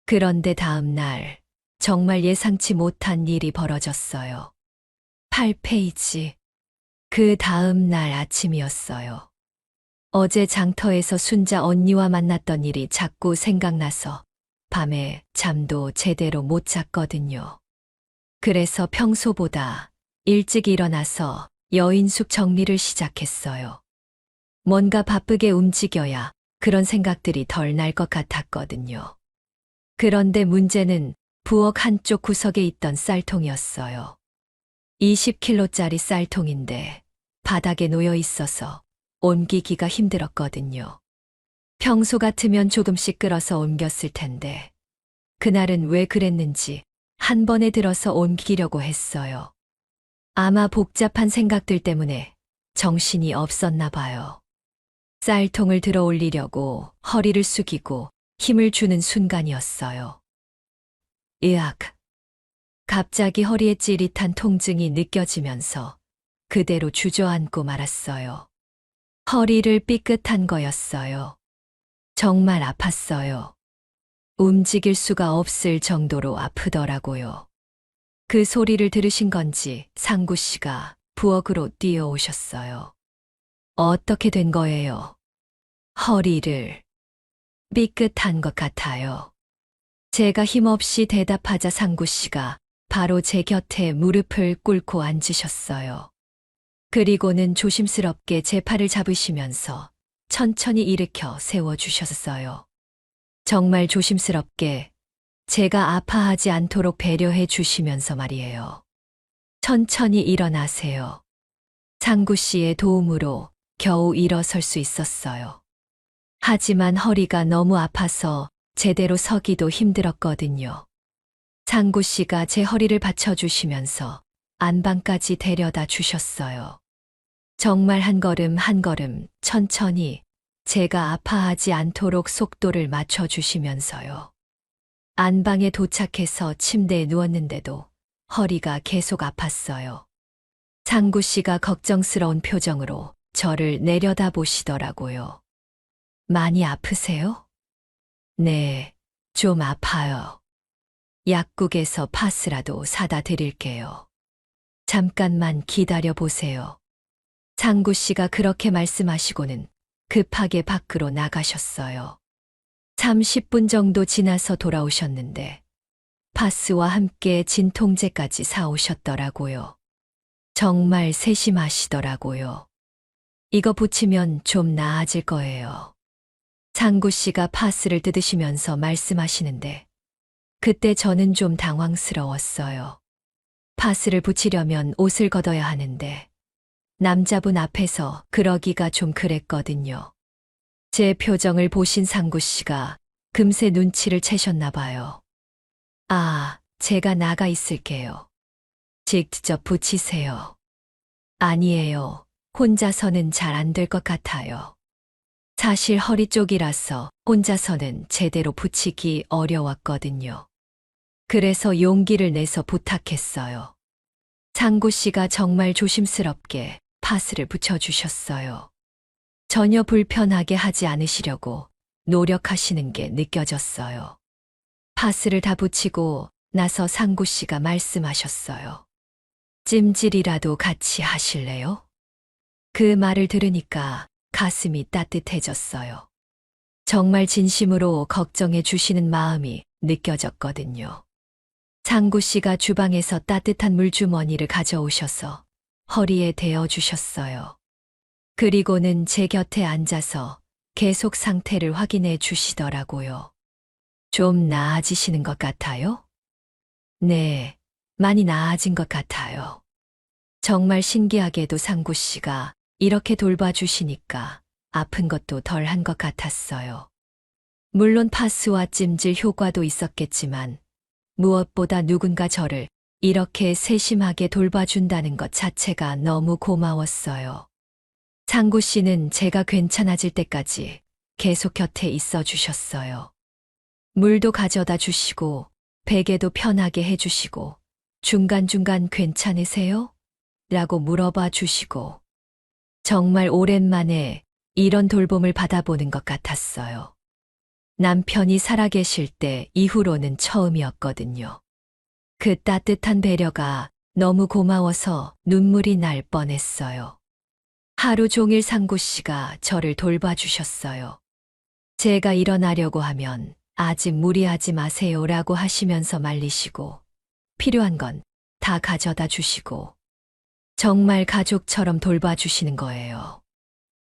그런데 다음 날 정말 예상치 못한 일이 벌어졌어요. 8페이지. 그 다음 날 아침이었어요. 어제 장터에서 순자 언니와 만났던 일이 자꾸 생각나서 밤에 잠도 제대로 못 잤거든요. 그래서 평소보다 일찍 일어나서 여인숙 정리를 시작했어요. 뭔가 바쁘게 움직여야 그런 생각들이 덜 날 것 같았거든요. 그런데 문제는 부엌 한쪽 구석에 있던 쌀통이었어요. 20kg짜리 쌀통인데 바닥에 놓여 있어서 옮기기가 힘들었거든요. 평소 같으면 조금씩 끌어서 옮겼을 텐데 그날은 왜 그랬는지 한 번에 들어서 옮기려고 했어요. 아마 복잡한 생각들 때문에 정신이 없었나 봐요. 쌀통을 들어 올리려고 허리를 숙이고 힘을 주는 순간이었어요. 으악! 갑자기 허리에 찌릿한 통증이 느껴지면서 그대로 주저앉고 말았어요. 허리를 삐끗한 거였어요. 정말 아팠어요. 움직일 수가 없을 정도로 아프더라고요. 그 소리를 들으신 건지 상구 씨가 부엌으로 뛰어오셨어요. 어떻게 된 거예요? 허리를 삐끗한 것 같아요. 제가 힘없이 대답하자 상구 씨가 바로 제 곁에 무릎을 꿇고 앉으셨어요. 그리고는 조심스럽게 제 팔을 잡으시면서 천천히 일으켜 세워주셨어요. 정말 조심스럽게 제가 아파하지 않도록 배려해 주시면서 말이에요. 천천히 일어나세요. 상구 씨의 도움으로 겨우 일어설 수 있었어요. 하지만 허리가 너무 아파서 제대로 서기도 힘들었거든요. 상구 씨가 제 허리를 받쳐주시면서 안방까지 데려다 주셨어요. 정말 한 걸음 한 걸음 천천히 제가 아파하지 않도록 속도를 맞춰주시면서요. 안방에 도착해서 침대에 누웠는데도 허리가 계속 아팠어요. 상구 씨가 걱정스러운 표정으로 저를 내려다 보시더라고요. 많이 아프세요? 네, 좀 아파요. 약국에서 파스라도 사다 드릴게요. 잠깐만 기다려 보세요. 상구 씨가 그렇게 말씀하시고는 급하게 밖으로 나가셨어요. 30분 정도 지나서 돌아오셨는데 파스와 함께 진통제까지 사오셨더라고요. 정말 세심하시더라고요. 이거 붙이면 좀 나아질 거예요. 상구 씨가 파스를 뜯으시면서 말씀하시는데 그때 저는 좀 당황스러웠어요. 파스를 붙이려면 옷을 걷어야 하는데 남자분 앞에서 그러기가 좀 그랬거든요. 제 표정을 보신 상구 씨가 금세 눈치를 채셨나 봐요. 아, 제가 나가 있을게요. 직접 붙이세요. 아니에요. 혼자서는 잘 안 될 것 같아요. 사실 허리 쪽이라서 혼자서는 제대로 붙이기 어려웠거든요. 그래서 용기를 내서 부탁했어요. 상구 씨가 정말 조심스럽게 파스를 붙여주셨어요. 전혀 불편하게 하지 않으시려고 노력하시는 게 느껴졌어요. 파스를 다 붙이고 나서 상구 씨가 말씀하셨어요. 찜질이라도 같이 하실래요? 그 말을 들으니까 가슴이 따뜻해졌어요. 정말 진심으로 걱정해 주시는 마음이 느껴졌거든요. 상구 씨가 주방에서 따뜻한 물주머니를 가져오셔서 허리에 대어 주셨어요. 그리고는 제 곁에 앉아서 계속 상태를 확인해 주시더라고요. 좀 나아지시는 것 같아요? 네, 많이 나아진 것 같아요. 정말 신기하게도 상구 씨가 이렇게 돌봐주시니까 아픈 것도 덜한 것 같았어요. 물론 파스와 찜질 효과도 있었겠지만 무엇보다 누군가 저를 이렇게 세심하게 돌봐준다는 것 자체가 너무 고마웠어요. 상구 씨는 제가 괜찮아질 때까지 계속 곁에 있어 주셨어요. 물도 가져다 주시고 베개도 편하게 해주시고 중간중간 괜찮으세요? 라고 물어봐 주시고 정말 오랜만에 이런 돌봄을 받아보는 것 같았어요. 남편이 살아계실 때 이후로는 처음이었거든요. 그 따뜻한 배려가 너무 고마워서 눈물이 날 뻔했어요. 하루 종일 상구 씨가 저를 돌봐주셨어요. 제가 일어나려고 하면 아직 무리하지 마세요라고 하시면서 말리시고 필요한 건 다 가져다 주시고 정말 가족처럼 돌봐주시는 거예요.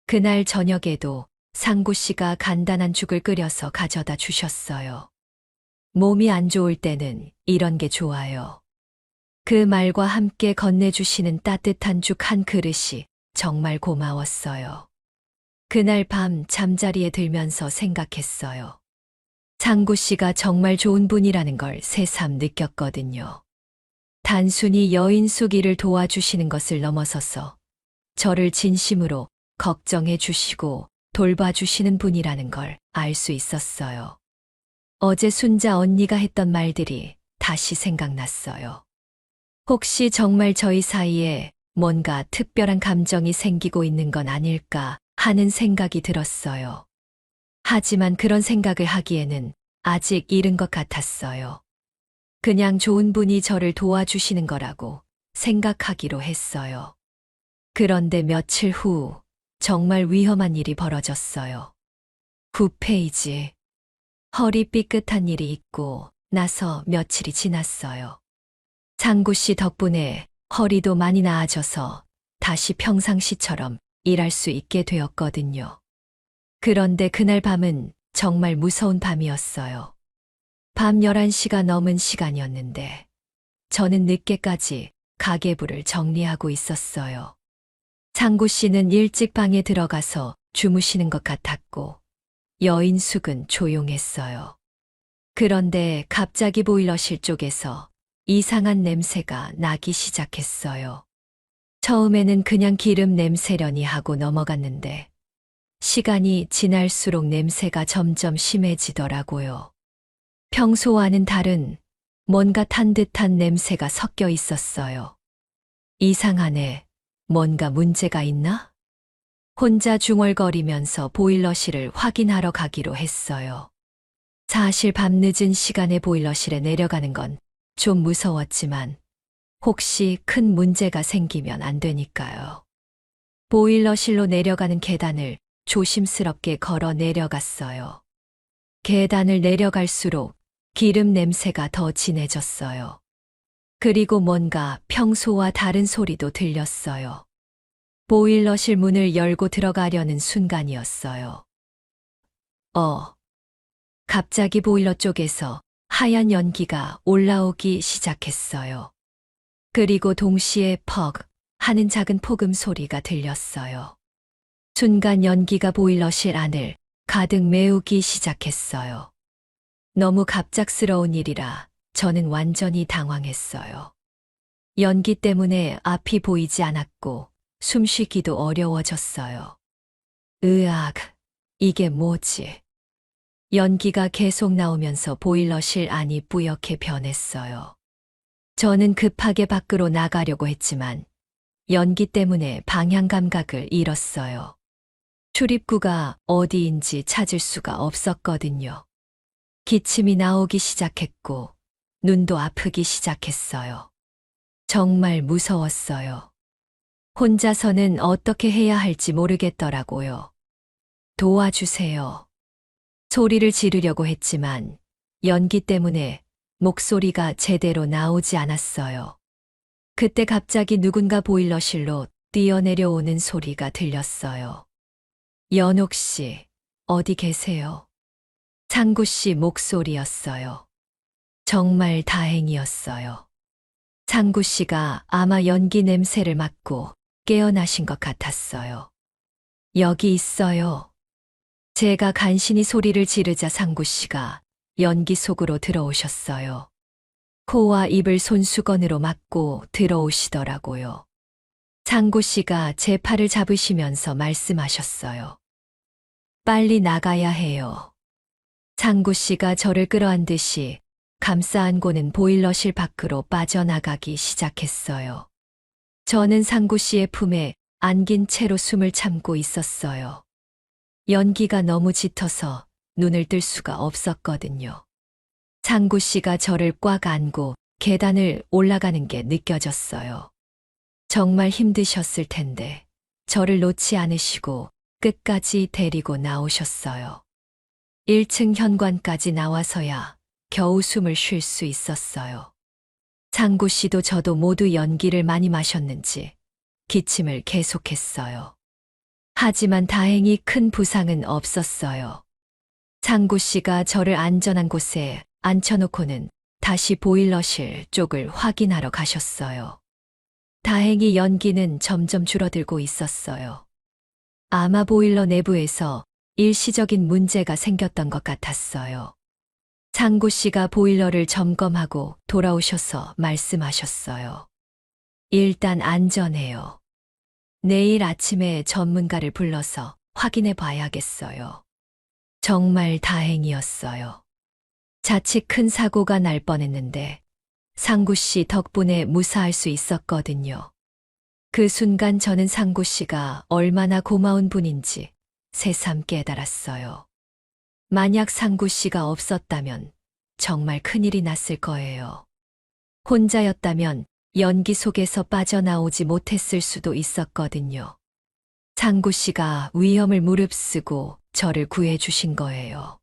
그날 저녁에도 상구 씨가 간단한 죽을 끓여서 가져다 주셨어요. 몸이 안 좋을 때는 이런 게 좋아요. 그 말과 함께 건네주시는 따뜻한 죽 한 그릇이 정말 고마웠어요. 그날 밤 잠자리에 들면서 생각했어요. 상구 씨가 정말 좋은 분이라는 걸 새삼 느꼈거든요. 단순히 여인 수기를 도와주시는 것을 넘어서서 저를 진심으로 걱정해 주시고 돌봐주시는 분이라는 걸 알 수 있었어요. 어제 순자 언니가 했던 말들이 다시 생각났어요. 혹시 정말 저희 사이에 뭔가 특별한 감정이 생기고 있는 건 아닐까 하는 생각이 들었어요. 하지만 그런 생각을 하기에는 아직 이른 것 같았어요. 그냥 좋은 분이 저를 도와주시는 거라고 생각하기로 했어요. 그런데 며칠 후 정말 위험한 일이 벌어졌어요. 9페이지. 허리 삐끗한 일이 있고 나서 며칠이 지났어요. 상구 씨 덕분에 허리도 많이 나아져서 다시 평상시처럼 일할 수 있게 되었거든요. 그런데 그날 밤은 정말 무서운 밤이었어요. 밤 11시가 넘은 시간이었는데 저는 늦게까지 가계부를 정리하고 있었어요. 상구 씨는 일찍 방에 들어가서 주무시는 것 같았고 여인숙은 조용했어요. 그런데 갑자기 보일러실 쪽에서 이상한 냄새가 나기 시작했어요. 처음에는 그냥 기름 냄새려니 하고 넘어갔는데 시간이 지날수록 냄새가 점점 심해지더라고요. 평소와는 다른 뭔가 탄 듯한 냄새가 섞여 있었어요. 이상하네. 뭔가 문제가 있나? 혼자 중얼거리면서 보일러실을 확인하러 가기로 했어요. 사실 밤늦은 시간에 보일러실에 내려가는 건 좀 무서웠지만 혹시 큰 문제가 생기면 안 되니까요. 보일러실로 내려가는 계단을 조심스럽게 걸어 내려갔어요. 계단을 내려갈수록 기름 냄새가 더 진해졌어요. 그리고 뭔가 평소와 다른 소리도 들렸어요. 보일러실 문을 열고 들어가려는 순간이었어요. 갑자기 보일러 쪽에서 하얀 연기가 올라오기 시작했어요. 그리고 동시에 퍽 하는 작은 폭음 소리가 들렸어요. 순간 연기가 보일러실 안을 가득 메우기 시작했어요. 너무 갑작스러운 일이라 저는 완전히 당황했어요. 연기 때문에 앞이 보이지 않았고 숨쉬기도 어려워졌어요. 으악, 이게 뭐지? 연기가 계속 나오면서 보일러실 안이 뿌옇게 변했어요. 저는 급하게 밖으로 나가려고 했지만 연기 때문에 방향 감각을 잃었어요. 출입구가 어디인지 찾을 수가 없었거든요. 기침이 나오기 시작했고 눈도 아프기 시작했어요. 정말 무서웠어요. 혼자서는 어떻게 해야 할지 모르겠더라고요. 도와주세요. 소리를 지르려고 했지만 연기 때문에 목소리가 제대로 나오지 않았어요. 그때 갑자기 누군가 보일러실로 뛰어내려오는 소리가 들렸어요. 연옥 씨, 어디 계세요? 상구 씨 목소리였어요. 정말 다행이었어요. 상구 씨가 아마 연기 냄새를 맡고 깨어나신 것 같았어요. 여기 있어요. 제가 간신히 소리를 지르자 상구 씨가 연기 속으로 들어오셨어요. 코와 입을 손수건으로 막고 들어오시더라고요. 상구 씨가 제 팔을 잡으시면서 말씀하셨어요. 빨리 나가야 해요. 상구 씨가 저를 끌어안듯이 감싸 안고는 보일러실 밖으로 빠져나가기 시작했어요. 저는 상구 씨의 품에 안긴 채로 숨을 참고 있었어요. 연기가 너무 짙어서 눈을 뜰 수가 없었거든요. 상구 씨가 저를 꽉 안고 계단을 올라가는 게 느껴졌어요. 정말 힘드셨을 텐데 저를 놓지 않으시고 끝까지 데리고 나오셨어요. 1층 현관까지 나와서야 겨우 숨을 쉴 수 있었어요. 상구 씨도 저도 모두 연기를 많이 마셨는지 기침을 계속했어요. 하지만 다행히 큰 부상은 없었어요. 상구 씨가 저를 안전한 곳에 앉혀놓고는 다시 보일러실 쪽을 확인하러 가셨어요. 다행히 연기는 점점 줄어들고 있었어요. 아마 보일러 내부에서 일시적인 문제가 생겼던 것 같았어요. 상구 씨가 보일러를 점검하고 돌아오셔서 말씀하셨어요. 일단 안전해요. 내일 아침에 전문가를 불러서 확인해 봐야겠어요. 정말 다행이었어요. 자칫 큰 사고가 날 뻔했는데 상구 씨 덕분에 무사할 수 있었거든요. 그 순간 저는 상구 씨가 얼마나 고마운 분인지 새삼 깨달았어요. 만약 상구 씨가 없었다면 정말 큰일이 났을 거예요. 혼자였다면 연기 속에서 빠져나오지 못했을 수도 있었거든요. 상구 씨가 위험을 무릅쓰고 저를 구해주신 거예요.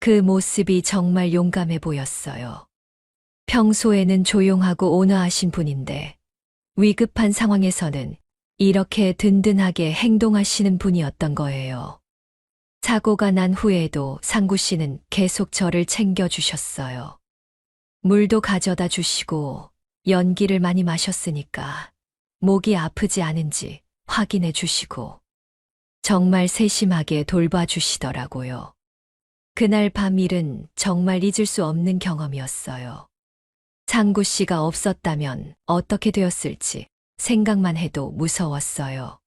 그 모습이 정말 용감해 보였어요. 평소에는 조용하고 온화하신 분인데 위급한 상황에서는 이렇게 든든하게 행동하시는 분이었던 거예요. 사고가 난 후에도 상구 씨는 계속 저를 챙겨주셨어요. 물도 가져다 주시고 연기를 많이 마셨으니까 목이 아프지 않은지 확인해 주시고 정말 세심하게 돌봐주시더라고요. 그날 밤 일은 정말 잊을 수 없는 경험이었어요. 상구 씨가 없었다면 어떻게 되었을지 생각만 해도 무서웠어요.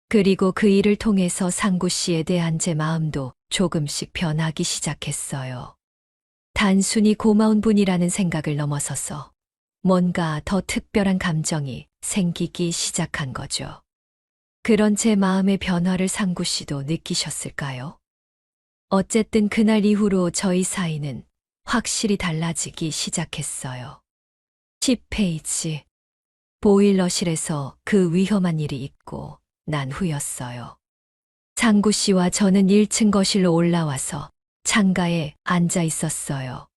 그리고 그 일을 통해서 상구 씨에 대한 제 마음도 조금씩 변하기 시작했어요. 단순히 고마운 분이라는 생각을 넘어서서 뭔가 더 특별한 감정이 생기기 시작한 거죠. 그런 제 마음의 변화를 상구 씨도 느끼셨을까요? 어쨌든 그날 이후로 저희 사이는 확실히 달라지기 시작했어요. 10페이지. 보일러실에서 그 위험한 일이 있고 난 후였어요. 상구 씨와 저는 1층 거실로 올라와서 창가에 앉아 있었어요.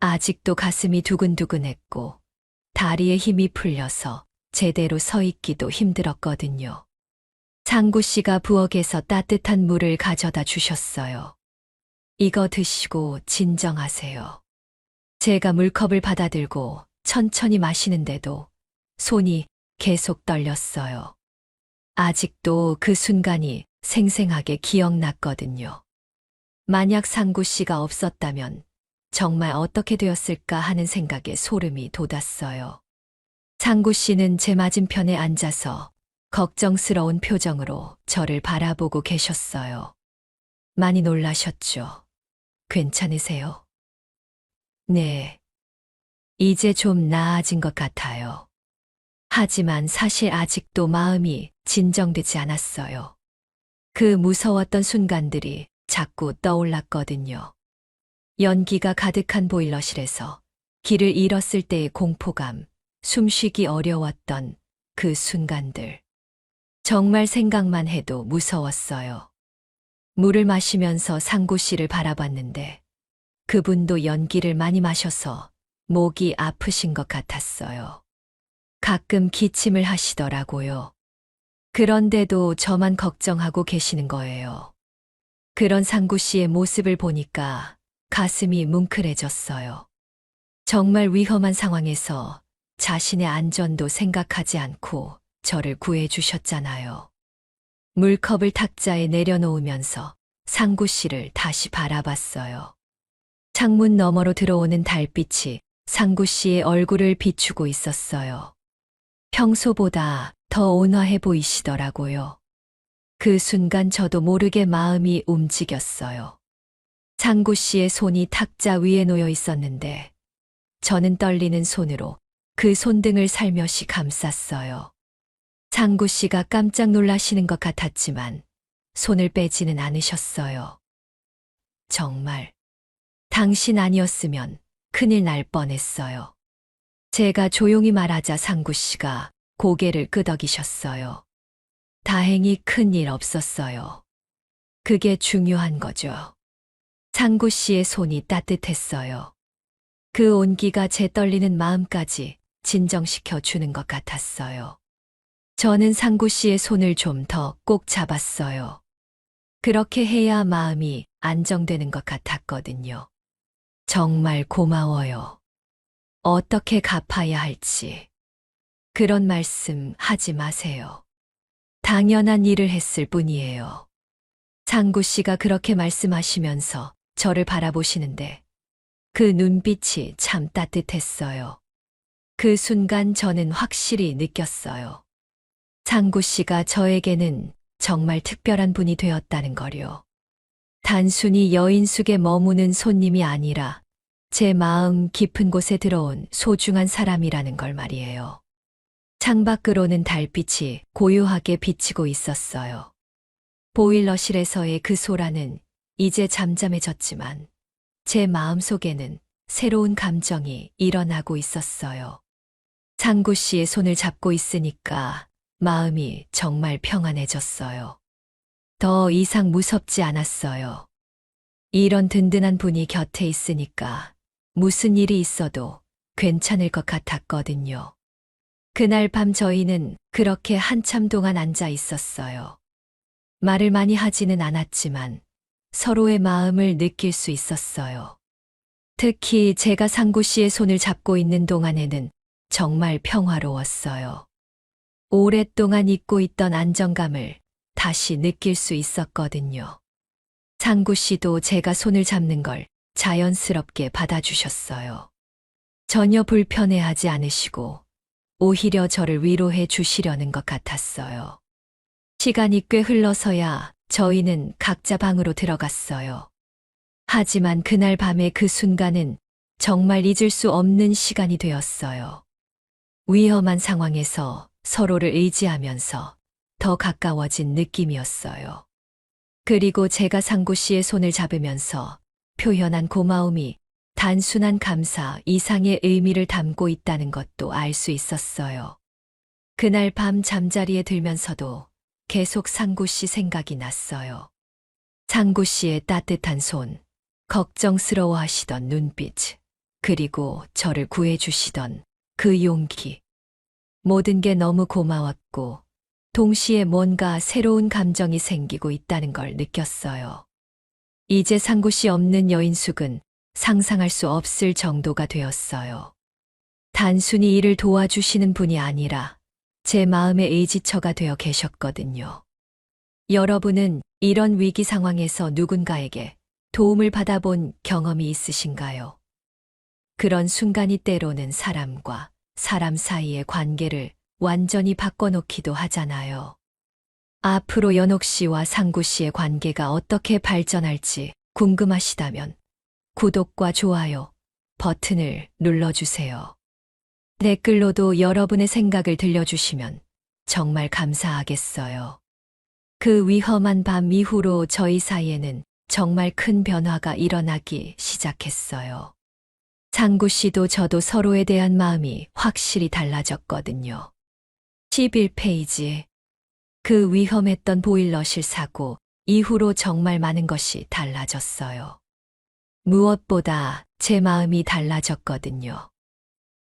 아직도 가슴이 두근두근했고 다리에 힘이 풀려서 제대로 서 있기도 힘들었거든요. 상구 씨가 부엌에서 따뜻한 물을 가져다 주셨어요. 이거 드시고 진정하세요. 제가 물컵을 받아들고 천천히 마시는데도 손이 계속 떨렸어요. 아직도 그 순간이 생생하게 기억났거든요. 만약 상구 씨가 없었다면 정말 어떻게 되었을까 하는 생각에 소름이 돋았어요. 상구 씨는 제 맞은편에 앉아서 걱정스러운 표정으로 저를 바라보고 계셨어요. 많이 놀라셨죠? 괜찮으세요? 네. 이제 좀 나아진 것 같아요. 하지만 사실 아직도 마음이 진정되지 않았어요. 그 무서웠던 순간들이 자꾸 떠올랐거든요. 연기가 가득한 보일러실에서 길을 잃었을 때의 공포감, 숨쉬기 어려웠던 그 순간들. 정말 생각만 해도 무서웠어요. 물을 마시면서 상구 씨를 바라봤는데 그분도 연기를 많이 마셔서 목이 아프신 것 같았어요. 가끔 기침을 하시더라고요. 그런데도 저만 걱정하고 계시는 거예요. 그런 상구 씨의 모습을 보니까 가슴이 뭉클해졌어요. 정말 위험한 상황에서 자신의 안전도 생각하지 않고 저를 구해주셨잖아요. 물컵을 탁자에 내려놓으면서 상구 씨를 다시 바라봤어요. 창문 너머로 들어오는 달빛이 상구 씨의 얼굴을 비추고 있었어요. 평소보다 더 온화해 보이시더라고요. 그 순간 저도 모르게 마음이 움직였어요. 상구 씨의 손이 탁자 위에 놓여 있었는데 저는 떨리는 손으로 그 손등을 살며시 감쌌어요. 상구 씨가 깜짝 놀라시는 것 같았지만 손을 빼지는 않으셨어요. 정말 당신 아니었으면 큰일 날 뻔했어요. 제가 조용히 말하자 상구 씨가 고개를 끄덕이셨어요. 다행히 큰일 없었어요. 그게 중요한 거죠. 상구 씨의 손이 따뜻했어요. 그 온기가 제 떨리는 마음까지 진정시켜 주는 것 같았어요. 저는 상구 씨의 손을 좀 더 꼭 잡았어요. 그렇게 해야 마음이 안정되는 것 같았거든요. 정말 고마워요. 어떻게 갚아야 할지. 그런 말씀 하지 마세요. 당연한 일을 했을 뿐이에요. 상구 씨가 그렇게 말씀하시면서 저를 바라보시는데 그 눈빛이 참 따뜻했어요. 그 순간 저는 확실히 느꼈어요. 상구 씨가 저에게는 정말 특별한 분이 되었다는 걸요. 단순히 여인숙에 머무는 손님이 아니라 제 마음 깊은 곳에 들어온 소중한 사람이라는 걸 말이에요. 창밖으로는 달빛이 고요하게 비치고 있었어요. 보일러실에서의 그 소라는 이제 잠잠해졌지만 제 마음속에는 새로운 감정이 일어나고 있었어요. 상구 씨의 손을 잡고 있으니까 마음이 정말 평안해졌어요. 더 이상 무섭지 않았어요. 이런 든든한 분이 곁에 있으니까 무슨 일이 있어도 괜찮을 것 같았거든요. 그날 밤 저희는 그렇게 한참 동안 앉아 있었어요. 말을 많이 하지는 않았지만 서로의 마음을 느낄 수 있었어요. 특히 제가 상구 씨의 손을 잡고 있는 동안에는 정말 평화로웠어요. 오랫동안 잊고 있던 안정감을 다시 느낄 수 있었거든요. 상구 씨도 제가 손을 잡는 걸 자연스럽게 받아주셨어요. 전혀 불편해하지 않으시고 오히려 저를 위로해 주시려는 것 같았어요. 시간이 꽤 흘러서야 저희는 각자 방으로 들어갔어요. 하지만 그날 밤의 그 순간은 정말 잊을 수 없는 시간이 되었어요. 위험한 상황에서 서로를 의지하면서 더 가까워진 느낌이었어요. 그리고 제가 상구 씨의 손을 잡으면서 표현한 고마움이 단순한 감사 이상의 의미를 담고 있다는 것도 알 수 있었어요. 그날 밤 잠자리에 들면서도 계속 상구 씨 생각이 났어요. 상구 씨의 따뜻한 손, 걱정스러워 하시던 눈빛, 그리고 저를 구해주시던 그 용기. 모든 게 너무 고마웠고, 동시에 뭔가 새로운 감정이 생기고 있다는 걸 느꼈어요. 이제 상구 씨 없는 여인숙은 상상할 수 없을 정도가 되었어요. 단순히 일을 도와주시는 분이 아니라 제 마음의 의지처가 되어 계셨거든요. 여러분은 이런 위기 상황에서 누군가에게 도움을 받아본 경험이 있으신가요? 그런 순간이 때로는 사람과 사람 사이의 관계를 완전히 바꿔놓기도 하잖아요. 앞으로 연옥 씨와 상구 씨의 관계가 어떻게 발전할지 궁금하시다면 구독과 좋아요 버튼을 눌러주세요. 댓글로도 여러분의 생각을 들려주시면 정말 감사하겠어요. 그 위험한 밤 이후로 저희 사이에는 정말 큰 변화가 일어나기 시작했어요. 상구 씨도 저도 서로에 대한 마음이 확실히 달라졌거든요. 11페이지. 그 위험했던 보일러실 사고 이후로 정말 많은 것이 달라졌어요. 무엇보다 제 마음이 달라졌거든요.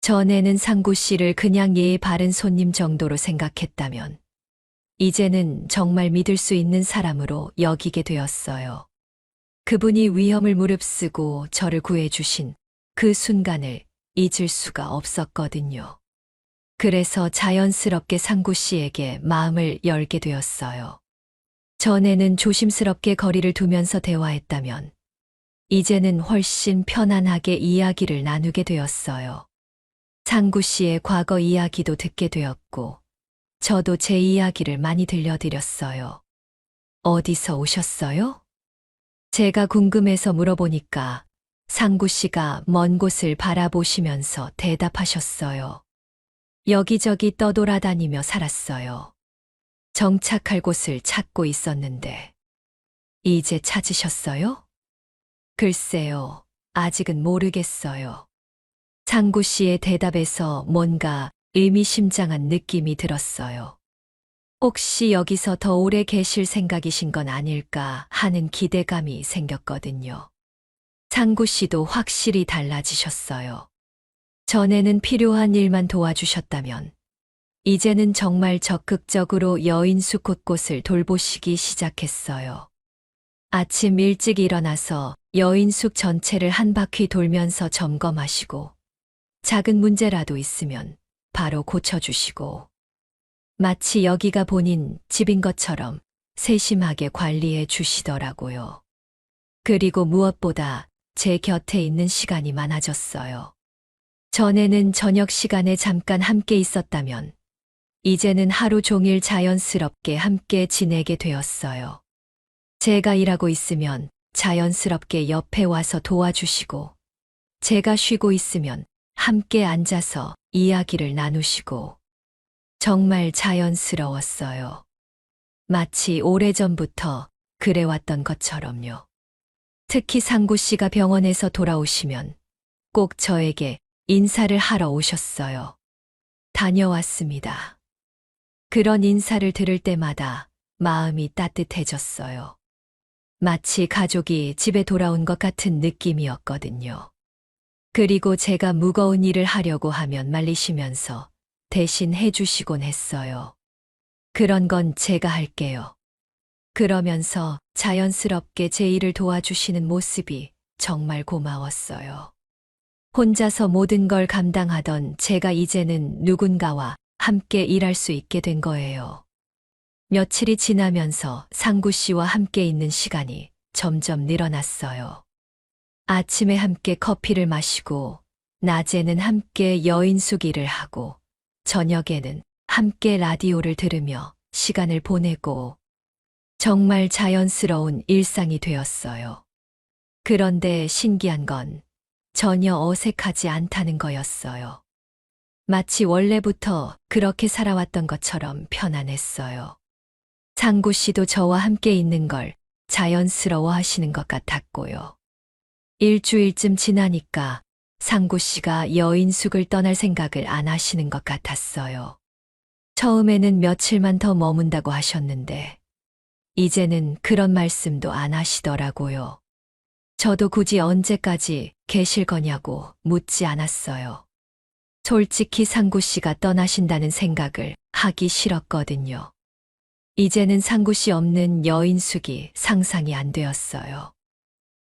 전에는 상구 씨를 그냥 예의 바른 손님 정도로 생각했다면, 이제는 정말 믿을 수 있는 사람으로 여기게 되었어요. 그분이 위험을 무릅쓰고 저를 구해주신 그 순간을 잊을 수가 없었거든요. 그래서 자연스럽게 상구 씨에게 마음을 열게 되었어요. 전에는 조심스럽게 거리를 두면서 대화했다면, 이제는 훨씬 편안하게 이야기를 나누게 되었어요. 상구 씨의 과거 이야기도 듣게 되었고, 저도 제 이야기를 많이 들려드렸어요. 어디서 오셨어요? 제가 궁금해서 물어보니까 상구 씨가 먼 곳을 바라보시면서 대답하셨어요. 여기저기 떠돌아다니며 살았어요. 정착할 곳을 찾고 있었는데. 이제 찾으셨어요? 글쎄요, 아직은 모르겠어요. 상구 씨의 대답에서 뭔가 의미심장한 느낌이 들었어요. 혹시 여기서 더 오래 계실 생각이신 건 아닐까 하는 기대감이 생겼거든요. 상구 씨도 확실히 달라지셨어요. 전에는 필요한 일만 도와주셨다면, 이제는 정말 적극적으로 여인숙 곳곳을 돌보시기 시작했어요. 아침 일찍 일어나서 여인숙 전체를 한 바퀴 돌면서 점검하시고, 작은 문제라도 있으면 바로 고쳐주시고, 마치 여기가 본인 집인 것처럼 세심하게 관리해 주시더라고요. 그리고 무엇보다 제 곁에 있는 시간이 많아졌어요. 전에는 저녁 시간에 잠깐 함께 있었다면, 이제는 하루 종일 자연스럽게 함께 지내게 되었어요. 제가 일하고 있으면 자연스럽게 옆에 와서 도와주시고, 제가 쉬고 있으면 함께 앉아서 이야기를 나누시고, 정말 자연스러웠어요. 마치 오래전부터 그래왔던 것처럼요. 특히 상구 씨가 병원에서 돌아오시면 꼭 저에게 인사를 하러 오셨어요. 다녀왔습니다. 그런 인사를 들을 때마다 마음이 따뜻해졌어요. 마치 가족이 집에 돌아온 것 같은 느낌이었거든요. 그리고 제가 무거운 일을 하려고 하면 말리시면서 대신 해주시곤 했어요. 그런 건 제가 할게요. 그러면서 자연스럽게 제 일을 도와주시는 모습이 정말 고마웠어요. 혼자서 모든 걸 감당하던 제가 이제는 누군가와 함께 일할 수 있게 된 거예요. 며칠이 지나면서 상구 씨와 함께 있는 시간이 점점 늘어났어요. 아침에 함께 커피를 마시고, 낮에는 함께 여인숙일을 하고, 저녁에는 함께 라디오를 들으며 시간을 보내고, 정말 자연스러운 일상이 되었어요. 그런데 신기한 건 전혀 어색하지 않다는 거였어요. 마치 원래부터 그렇게 살아왔던 것처럼 편안했어요. 상구 씨도 저와 함께 있는 걸 자연스러워 하시는 것 같았고요. 일주일쯤 지나니까 상구 씨가 여인숙을 떠날 생각을 안 하시는 것 같았어요. 처음에는 며칠만 더 머문다고 하셨는데, 이제는 그런 말씀도 안 하시더라고요. 저도 굳이 언제까지 계실 거냐고 묻지 않았어요. 솔직히 상구 씨가 떠나신다는 생각을 하기 싫었거든요. 이제는 상구 씨 없는 여인숙이 상상이 안 되었어요.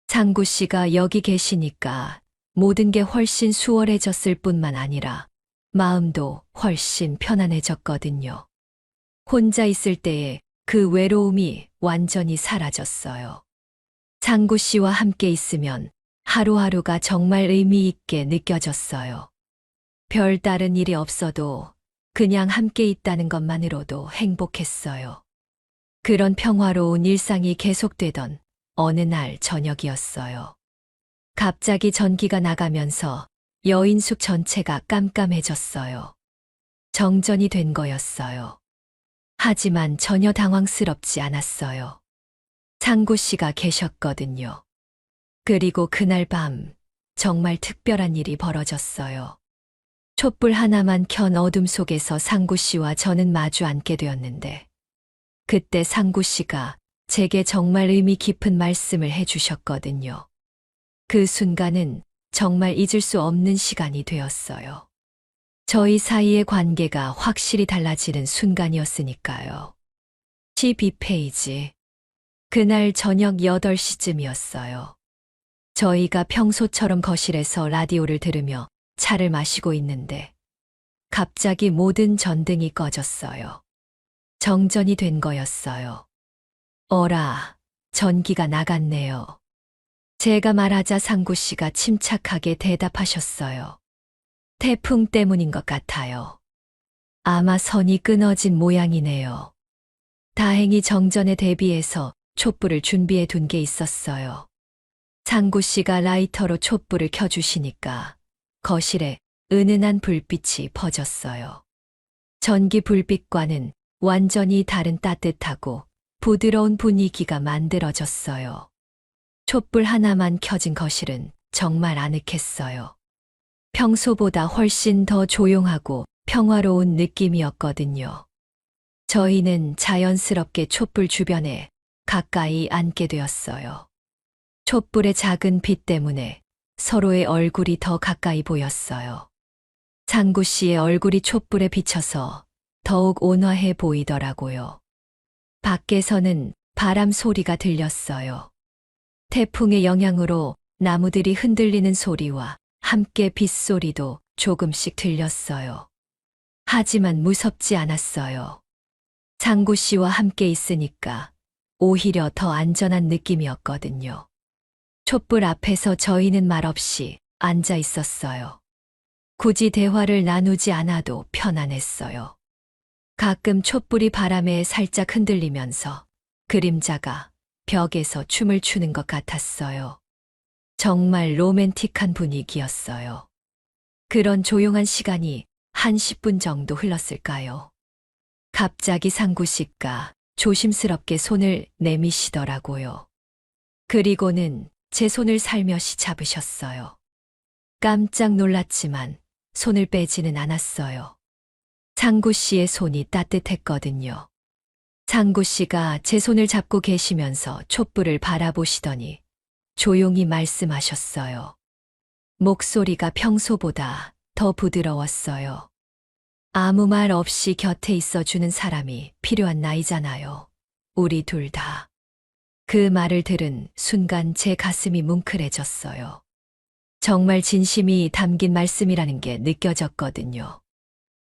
상구 씨가 여기 계시니까 모든 게 훨씬 수월해졌을 뿐만 아니라 마음도 훨씬 편안해졌거든요. 혼자 있을 때의 그 외로움이 완전히 사라졌어요. 상구 씨와 함께 있으면 하루하루가 정말 의미 있게 느껴졌어요. 별다른 일이 없어도 그냥 함께 있다는 것만으로도 행복했어요. 그런 평화로운 일상이 계속되던 어느 날 저녁이었어요. 갑자기 전기가 나가면서 여인숙 전체가 깜깜해졌어요. 정전이 된 거였어요. 하지만 전혀 당황스럽지 않았어요. 상구 씨가 계셨거든요. 그리고 그날 밤 정말 특별한 일이 벌어졌어요. 촛불 하나만 켠 어둠 속에서 상구 씨와 저는 마주 앉게 되었는데, 그때 상구 씨가 제게 정말 의미 깊은 말씀을 해주셨거든요. 그 순간은 정말 잊을 수 없는 시간이 되었어요. 저희 사이의 관계가 확실히 달라지는 순간이었으니까요. 12페이지. 그날 저녁 8시쯤이었어요. 저희가 평소처럼 거실에서 라디오를 들으며 차를 마시고 있는데 갑자기 모든 전등이 꺼졌어요. 정전이 된 거였어요. 어라, 전기가 나갔네요. 제가 말하자 상구 씨가 침착하게 대답하셨어요. 태풍 때문인 것 같아요. 아마 선이 끊어진 모양이네요. 다행히 정전에 대비해서 촛불을 준비해 둔 게 있었어요. 상구 씨가 라이터로 촛불을 켜주시니까 거실에 은은한 불빛이 퍼졌어요. 전기 불빛과는 완전히 다른 따뜻하고 부드러운 분위기가 만들어졌어요. 촛불 하나만 켜진 거실은 정말 아늑했어요. 평소보다 훨씬 더 조용하고 평화로운 느낌이었거든요. 저희는 자연스럽게 촛불 주변에 가까이 앉게 되었어요. 촛불의 작은 빛 때문에 서로의 얼굴이 더 가까이 보였어요. 상구 씨의 얼굴이 촛불에 비쳐서 더욱 온화해 보이더라고요. 밖에서는 바람 소리가 들렸어요. 태풍의 영향으로 나무들이 흔들리는 소리와 함께 빗소리도 조금씩 들렸어요. 하지만 무섭지 않았어요. 상구 씨와 함께 있으니까 오히려 더 안전한 느낌이었거든요. 촛불 앞에서 저희는 말없이 앉아 있었어요. 굳이 대화를 나누지 않아도 편안했어요. 가끔 촛불이 바람에 살짝 흔들리면서 그림자가 벽에서 춤을 추는 것 같았어요. 정말 로맨틱한 분위기였어요. 그런 조용한 시간이 한 10분 정도 흘렀을까요? 갑자기 상구 씨가 조심스럽게 손을 내미시더라고요. 그리고는 제 손을 살며시 잡으셨어요. 깜짝 놀랐지만 손을 빼지는 않았어요. 상구 씨의 손이 따뜻했거든요. 상구 씨가 제 손을 잡고 계시면서 촛불을 바라보시더니 조용히 말씀하셨어요. 목소리가 평소보다 더 부드러웠어요. 아무 말 없이 곁에 있어주는 사람이 필요한 나이잖아요. 우리 둘 다. 그 말을 들은 순간 제 가슴이 뭉클해졌어요. 정말 진심이 담긴 말씀이라는 게 느껴졌거든요.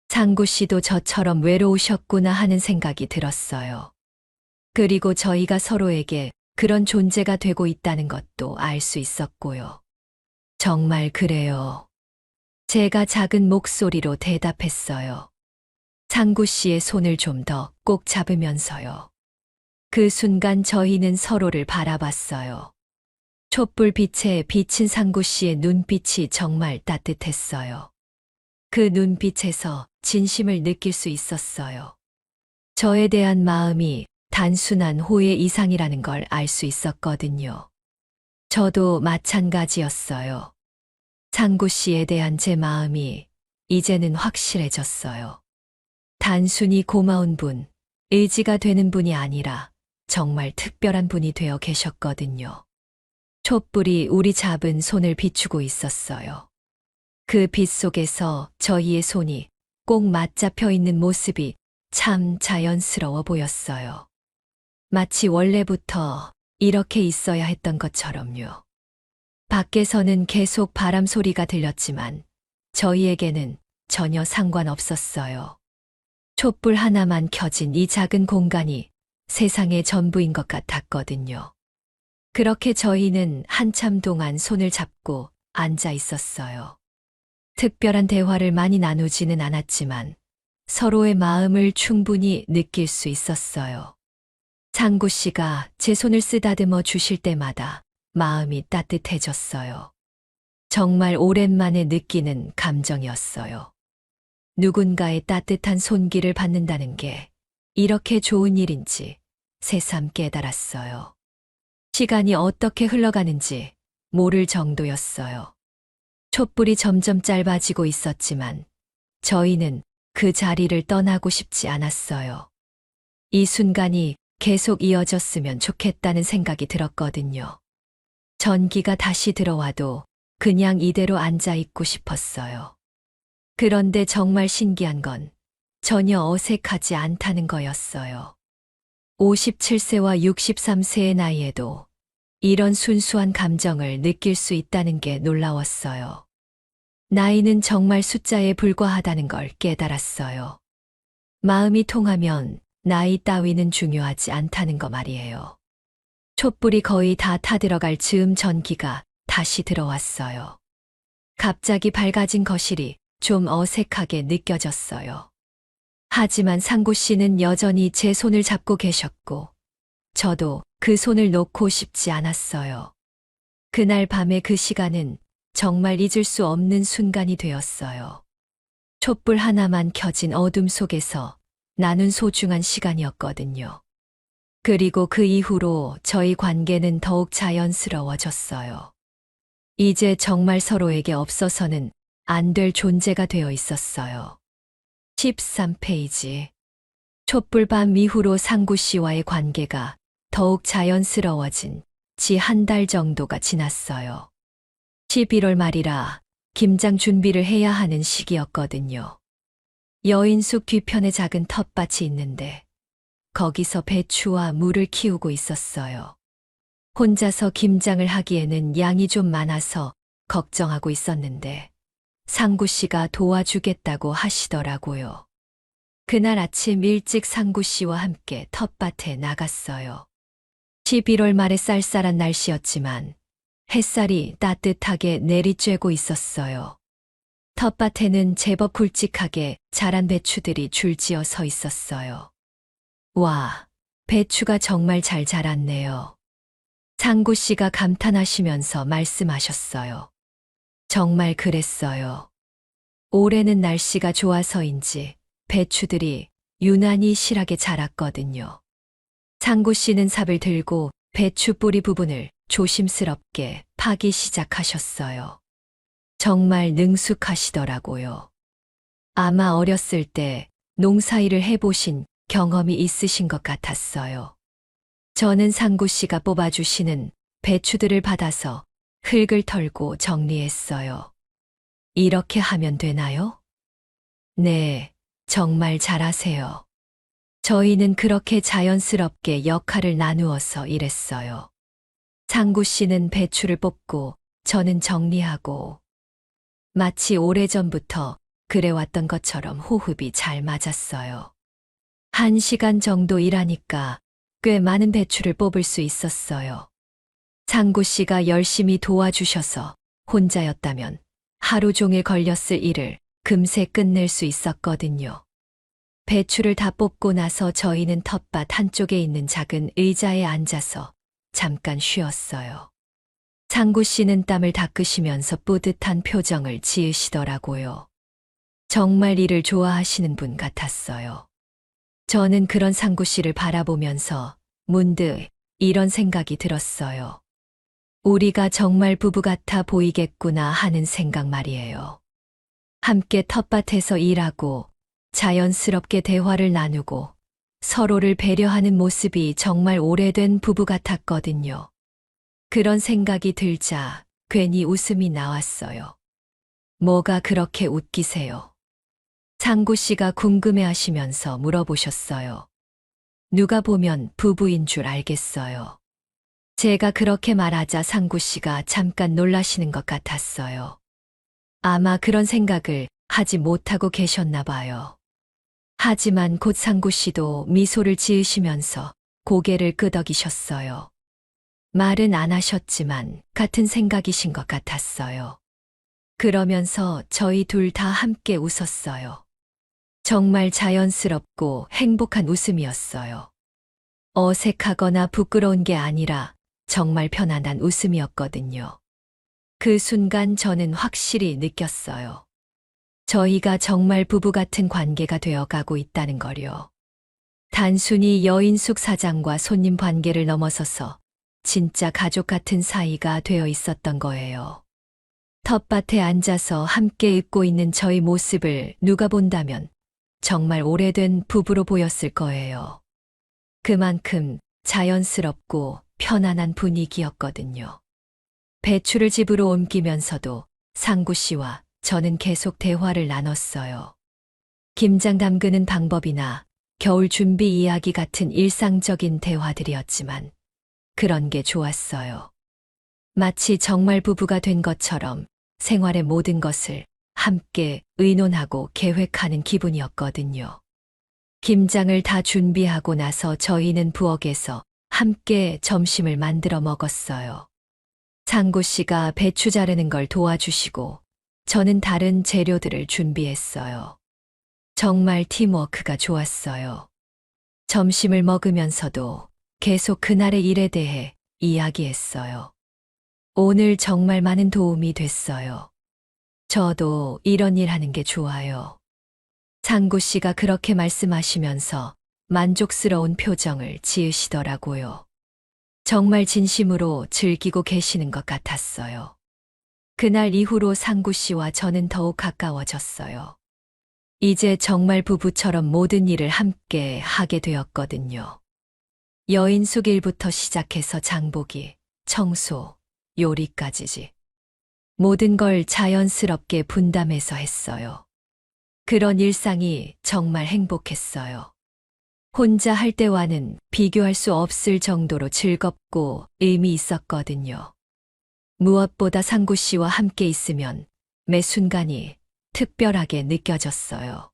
상구 씨도 저처럼 외로우셨구나 하는 생각이 들었어요. 그리고 저희가 서로에게 그런 존재가 되고 있다는 것도 알 수 있었고요. 정말 그래요. 제가 작은 목소리로 대답했어요. 상구 씨의 손을 좀 더 꼭 잡으면서요. 그 순간 저희는 서로를 바라봤어요. 촛불 빛에 비친 상구 씨의 눈빛이 정말 따뜻했어요. 그 눈빛에서 진심을 느낄 수 있었어요. 저에 대한 마음이 단순한 호의 이상이라는 걸 알 수 있었거든요. 저도 마찬가지였어요. 상구 씨에 대한 제 마음이 이제는 확실해졌어요. 단순히 고마운 분, 의지가 되는 분이 아니라 정말 특별한 분이 되어 계셨거든요. 촛불이 우리 잡은 손을 비추고 있었어요. 그 빛 속에서 저희의 손이 꼭 맞잡혀 있는 모습이 참 자연스러워 보였어요. 마치 원래부터 이렇게 있어야 했던 것처럼요. 밖에서는 계속 바람 소리가 들렸지만 저희에게는 전혀 상관없었어요. 촛불 하나만 켜진 이 작은 공간이 세상의 전부인 것 같았거든요. 그렇게 저희는 한참 동안 손을 잡고 앉아 있었어요. 특별한 대화를 많이 나누지는 않았지만 서로의 마음을 충분히 느낄 수 있었어요. 상구 씨가 제 손을 쓰다듬어 주실 때마다 마음이 따뜻해졌어요. 정말 오랜만에 느끼는 감정이었어요. 누군가의 따뜻한 손길을 받는다는 게 이렇게 좋은 일인지 새삼 깨달았어요. 시간이 어떻게 흘러가는지 모를 정도였어요. 촛불이 점점 짧아지고 있었지만 저희는 그 자리를 떠나고 싶지 않았어요. 이 순간이 계속 이어졌으면 좋겠다는 생각이 들었거든요. 전기가 다시 들어와도 그냥 이대로 앉아 있고 싶었어요. 그런데 정말 신기한 건 전혀 어색하지 않다는 거였어요. 57세와 63세의 나이에도 이런 순수한 감정을 느낄 수 있다는 게 놀라웠어요. 나이는 정말 숫자에 불과하다는 걸 깨달았어요. 마음이 통하면 나이 따위는 중요하지 않다는 거 말이에요. 촛불이 거의 다 타들어갈 즈음 전기가 다시 들어왔어요. 갑자기 밝아진 거실이 좀 어색하게 느껴졌어요. 하지만 상구 씨는 여전히 제 손을 잡고 계셨고, 저도 그 손을 놓고 싶지 않았어요. 그날 밤의 그 시간은 정말 잊을 수 없는 순간이 되었어요. 촛불 하나만 켜진 어둠 속에서 나눈 소중한 시간이었거든요. 그리고 그 이후로 저희 관계는 더욱 자연스러워졌어요. 이제 정말 서로에게 없어서는 안 될 존재가 되어 있었어요. 13페이지. 촛불밤 이후로 상구 씨와의 관계가 더욱 자연스러워진 지 한 달 정도가 지났어요. 11월 말이라 김장 준비를 해야 하는 시기였거든요. 여인숙 뒤편에 작은 텃밭이 있는데 거기서 배추와 물을 키우고 있었어요. 혼자서 김장을 하기에는 양이 좀 많아서 걱정하고 있었는데 상구 씨가 도와주겠다고 하시더라고요. 그날 아침 일찍 상구 씨와 함께 텃밭에 나갔어요. 11월 말의 쌀쌀한 날씨였지만 햇살이 따뜻하게 내리쬐고 있었어요. 텃밭에는 제법 굵직하게 자란 배추들이 줄지어 서 있었어요. 와, 배추가 정말 잘 자랐네요. 상구 씨가 감탄하시면서 말씀하셨어요. 정말 그랬어요. 올해는 날씨가 좋아서인지 배추들이 유난히 실하게 자랐거든요. 상구 씨는 삽을 들고 배추 뿌리 부분을 조심스럽게 파기 시작하셨어요. 정말 능숙하시더라고요. 아마 어렸을 때 농사일을 해보신 경험이 있으신 것 같았어요. 저는 상구 씨가 뽑아주시는 배추들을 받아서 흙을 털고 정리했어요. 이렇게 하면 되나요? 네, 정말 잘하세요. 저희는 그렇게 자연스럽게 역할을 나누어서 일했어요. 상구 씨는 배추를 뽑고 저는 정리하고 마치 오래전부터 그래왔던 것처럼 호흡이 잘 맞았어요. 1시간 정도 일하니까 꽤 많은 배추를 뽑을 수 있었어요. 상구 씨가 열심히 도와주셔서 혼자였다면 하루 종일 걸렸을 일을 금세 끝낼 수 있었거든요. 배추를 다 뽑고 나서 저희는 텃밭 한쪽에 있는 작은 의자에 앉아서 잠깐 쉬었어요. 상구 씨는 땀을 닦으시면서 뿌듯한 표정을 지으시더라고요. 정말 일을 좋아하시는 분 같았어요. 저는 그런 상구 씨를 바라보면서 문득 이런 생각이 들었어요. 우리가 정말 부부 같아 보이겠구나 하는 생각 말이에요. 함께 텃밭에서 일하고 자연스럽게 대화를 나누고 서로를 배려하는 모습이 정말 오래된 부부 같았거든요. 그런 생각이 들자 괜히 웃음이 나왔어요. 뭐가 그렇게 웃기세요? 상구 씨가 궁금해 하시면서 물어보셨어요. 누가 보면 부부인 줄 알겠어요. 제가 그렇게 말하자 상구 씨가 잠깐 놀라시는 것 같았어요. 아마 그런 생각을 하지 못하고 계셨나 봐요. 하지만 곧 상구 씨도 미소를 지으시면서 고개를 끄덕이셨어요. 말은 안 하셨지만 같은 생각이신 것 같았어요. 그러면서 저희 둘 다 함께 웃었어요. 정말 자연스럽고 행복한 웃음이었어요. 어색하거나 부끄러운 게 아니라 정말 편안한 웃음이었거든요. 그 순간 저는 확실히 느꼈어요. 저희가 정말 부부 같은 관계가 되어가고 있다는 거요. 단순히 여인숙 사장과 손님 관계를 넘어서서 진짜 가족 같은 사이가 되어 있었던 거예요. 텃밭에 앉아서 함께 읽고 있는 저희 모습을 누가 본다면 정말 오래된 부부로 보였을 거예요. 그만큼 자연스럽고 편안한 분위기였거든요. 배추를 집으로 옮기면서도 상구 씨와 저는 계속 대화를 나눴어요. 김장 담그는 방법이나 겨울 준비 이야기 같은 일상적인 대화들이었지만 그런 게 좋았어요. 마치 정말 부부가 된 것처럼 생활의 모든 것을 함께 의논하고 계획하는 기분이었거든요. 김장을 다 준비하고 나서 저희는 부엌에서 함께 점심을 만들어 먹었어요. 상구 씨가 배추 자르는 걸 도와주시고 저는 다른 재료들을 준비했어요. 정말 팀워크가 좋았어요. 점심을 먹으면서도 계속 그날의 일에 대해 이야기했어요. 오늘 정말 많은 도움이 됐어요. 저도 이런 일 하는 게 좋아요. 상구 씨가 그렇게 말씀하시면서 만족스러운 표정을 지으시더라고요. 정말 진심으로 즐기고 계시는 것 같았어요. 그날 이후로 상구 씨와 저는 더욱 가까워졌어요. 이제 정말 부부처럼 모든 일을 함께 하게 되었거든요. 여인숙 일부터 시작해서 장보기, 청소, 요리까지지. 모든 걸 자연스럽게 분담해서 했어요. 그런 일상이 정말 행복했어요. 혼자 할 때와는 비교할 수 없을 정도로 즐겁고 의미 있었거든요. 무엇보다 상구 씨와 함께 있으면 매 순간이 특별하게 느껴졌어요.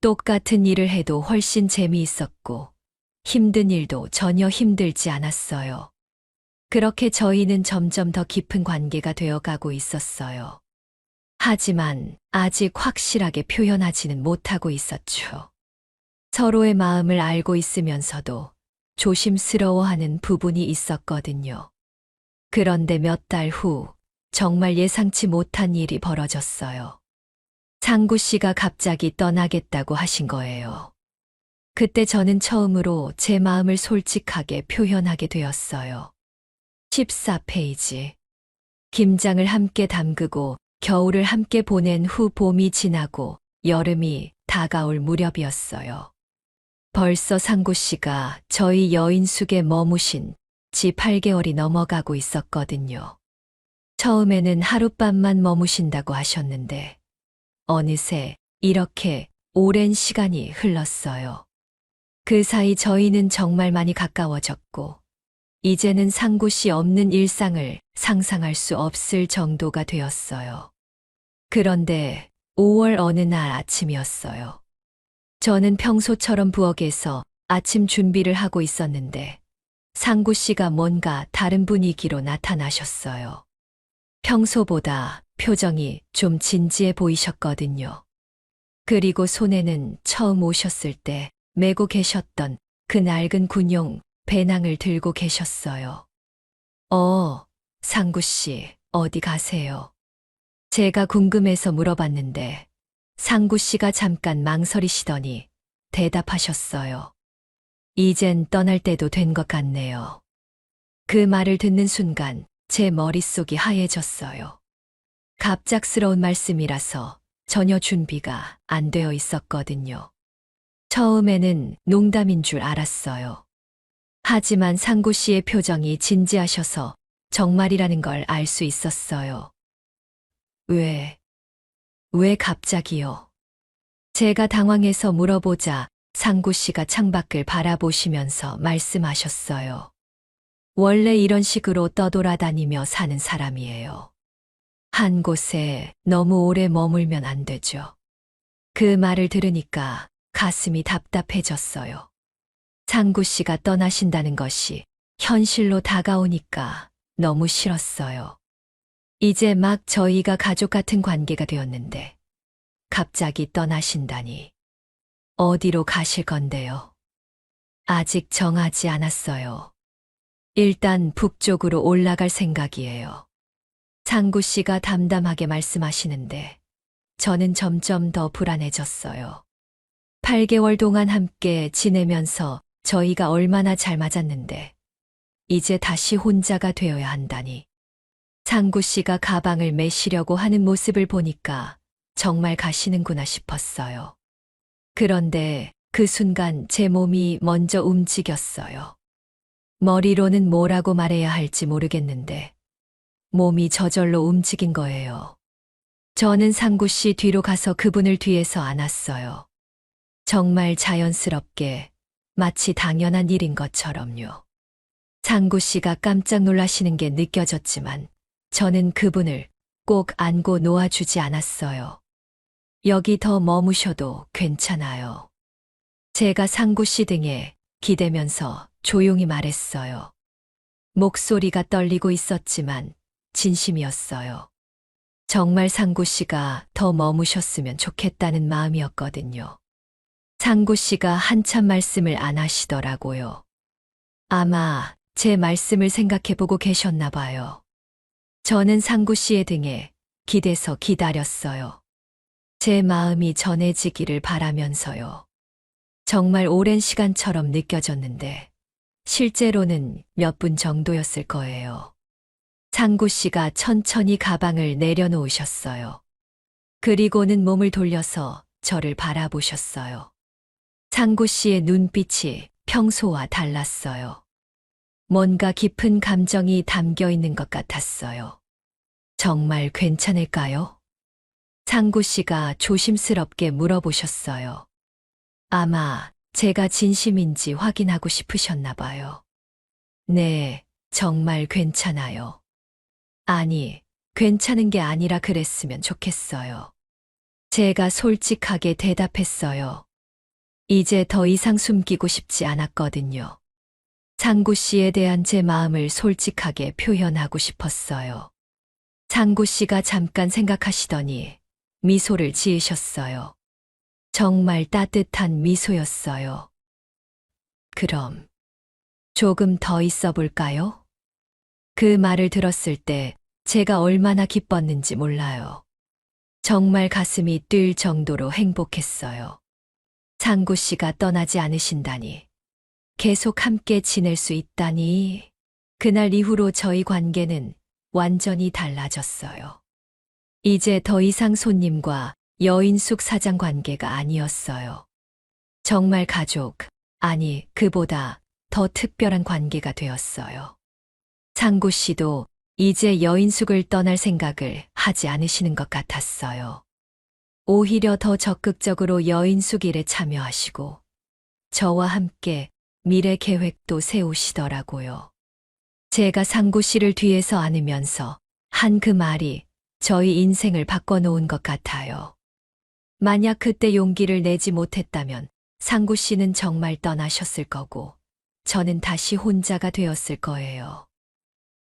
똑같은 일을 해도 훨씬 재미있었고 힘든 일도 전혀 힘들지 않았어요. 그렇게 저희는 점점 더 깊은 관계가 되어가고 있었어요. 하지만 아직 확실하게 표현하지는 못하고 있었죠. 서로의 마음을 알고 있으면서도 조심스러워하는 부분이 있었거든요. 그런데 몇 달 후 정말 예상치 못한 일이 벌어졌어요. 상구 씨가 갑자기 떠나겠다고 하신 거예요. 그때 저는 처음으로 제 마음을 솔직하게 표현하게 되었어요. 14페이지. 김장을 함께 담그고 겨울을 함께 보낸 후 봄이 지나고 여름이 다가올 무렵이었어요. 벌써 상구 씨가 저희 여인숙에 머무신 지 8개월이 넘어가고 있었거든요. 처음에는 하룻밤만 머무신다고 하셨는데 어느새 이렇게 오랜 시간이 흘렀어요. 그 사이 저희는 정말 많이 가까워졌고 이제는 상구 씨 없는 일상을 상상할 수 없을 정도가 되었어요. 그런데 5월 어느 날 아침이었어요. 저는 평소처럼 부엌에서 아침 준비를 하고 있었는데 상구 씨가 뭔가 다른 분위기로 나타나셨어요. 평소보다 표정이 좀 진지해 보이셨거든요. 그리고 손에는 처음 오셨을 때 메고 계셨던 그 낡은 군용 배낭을 들고 계셨어요. 상구 씨, 어디 가세요? 제가 궁금해서 물어봤는데 상구 씨가 잠깐 망설이시더니 대답하셨어요. 이젠 떠날 때도 된 것 같네요. 그 말을 듣는 순간 제 머릿속이 하얘졌어요. 갑작스러운 말씀이라서 전혀 준비가 안 되어 있었거든요. 처음에는 농담인 줄 알았어요. 하지만 상구 씨의 표정이 진지하셔서 정말이라는 걸 알 수 있었어요. 왜 갑자기요? 제가 당황해서 물어보자 상구 씨가 창밖을 바라보시면서 말씀하셨어요. 원래 이런 식으로 떠돌아다니며 사는 사람이에요. 한 곳에 너무 오래 머물면 안 되죠. 그 말을 들으니까 가슴이 답답해졌어요. 상구 씨가 떠나신다는 것이 현실로 다가오니까 너무 싫었어요. 이제 막 저희가 가족 같은 관계가 되었는데 갑자기 떠나신다니. 어디로 가실 건데요? 아직 정하지 않았어요. 일단 북쪽으로 올라갈 생각이에요. 상구 씨가 담담하게 말씀하시는데 저는 점점 더 불안해졌어요. 8개월 동안 함께 지내면서 저희가 얼마나 잘 맞았는데 이제 다시 혼자가 되어야 한다니. 상구 씨가 가방을 메시려고 하는 모습을 보니까 정말 가시는구나 싶었어요. 그런데 그 순간 제 몸이 먼저 움직였어요. 머리로는 뭐라고 말해야 할지 모르겠는데 몸이 저절로 움직인 거예요. 저는 상구 씨 뒤로 가서 그분을 뒤에서 안았어요. 정말 자연스럽게 마치 당연한 일인 것처럼요. 상구 씨가 깜짝 놀라시는 게 느껴졌지만 저는 그분을 꼭 안고 놓아주지 않았어요. 여기 더 머무셔도 괜찮아요. 제가 상구 씨 등에 기대면서 조용히 말했어요. 목소리가 떨리고 있었지만 진심이었어요. 정말 상구 씨가 더 머무셨으면 좋겠다는 마음이었거든요. 상구 씨가 한참 말씀을 안 하시더라고요. 아마 제 말씀을 생각해보고 계셨나 봐요. 저는 상구 씨의 등에 기대서 기다렸어요. 제 마음이 전해지기를 바라면서요. 정말 오랜 시간처럼 느껴졌는데 실제로는 몇 분 정도였을 거예요. 상구 씨가 천천히 가방을 내려놓으셨어요. 그리고는 몸을 돌려서 저를 바라보셨어요. 상구 씨의 눈빛이 평소와 달랐어요. 뭔가 깊은 감정이 담겨 있는 것 같았어요. 정말 괜찮을까요? 상구 씨가 조심스럽게 물어보셨어요. 아마 제가 진심인지 확인하고 싶으셨나 봐요. 네, 정말 괜찮아요. 아니, 괜찮은 게 아니라 그랬으면 좋겠어요. 제가 솔직하게 대답했어요. 이제 더 이상 숨기고 싶지 않았거든요. 상구 씨에 대한 제 마음을 솔직하게 표현하고 싶었어요. 상구 씨가 잠깐 생각하시더니 미소를 지으셨어요. 정말 따뜻한 미소였어요. 그럼 조금 더 있어 볼까요? 그 말을 들었을 때 제가 얼마나 기뻤는지 몰라요. 정말 가슴이 뛸 정도로 행복했어요. 상구 씨가 떠나지 않으신다니, 계속 함께 지낼 수 있다니, 그날 이후로 저희 관계는 완전히 달라졌어요. 이제 더 이상 손님과 여인숙 사장 관계가 아니었어요. 정말 가족, 아니, 그보다 더 특별한 관계가 되었어요. 상구 씨도 이제 여인숙을 떠날 생각을 하지 않으시는 것 같았어요. 오히려 더 적극적으로 여인숙 일에 참여하시고 저와 함께 미래 계획도 세우시더라고요. 제가 상구 씨를 뒤에서 안으면서 한 그 말이 저희 인생을 바꿔놓은 것 같아요. 만약 그때 용기를 내지 못했다면 상구 씨는 정말 떠나셨을 거고, 저는 다시 혼자가 되었을 거예요.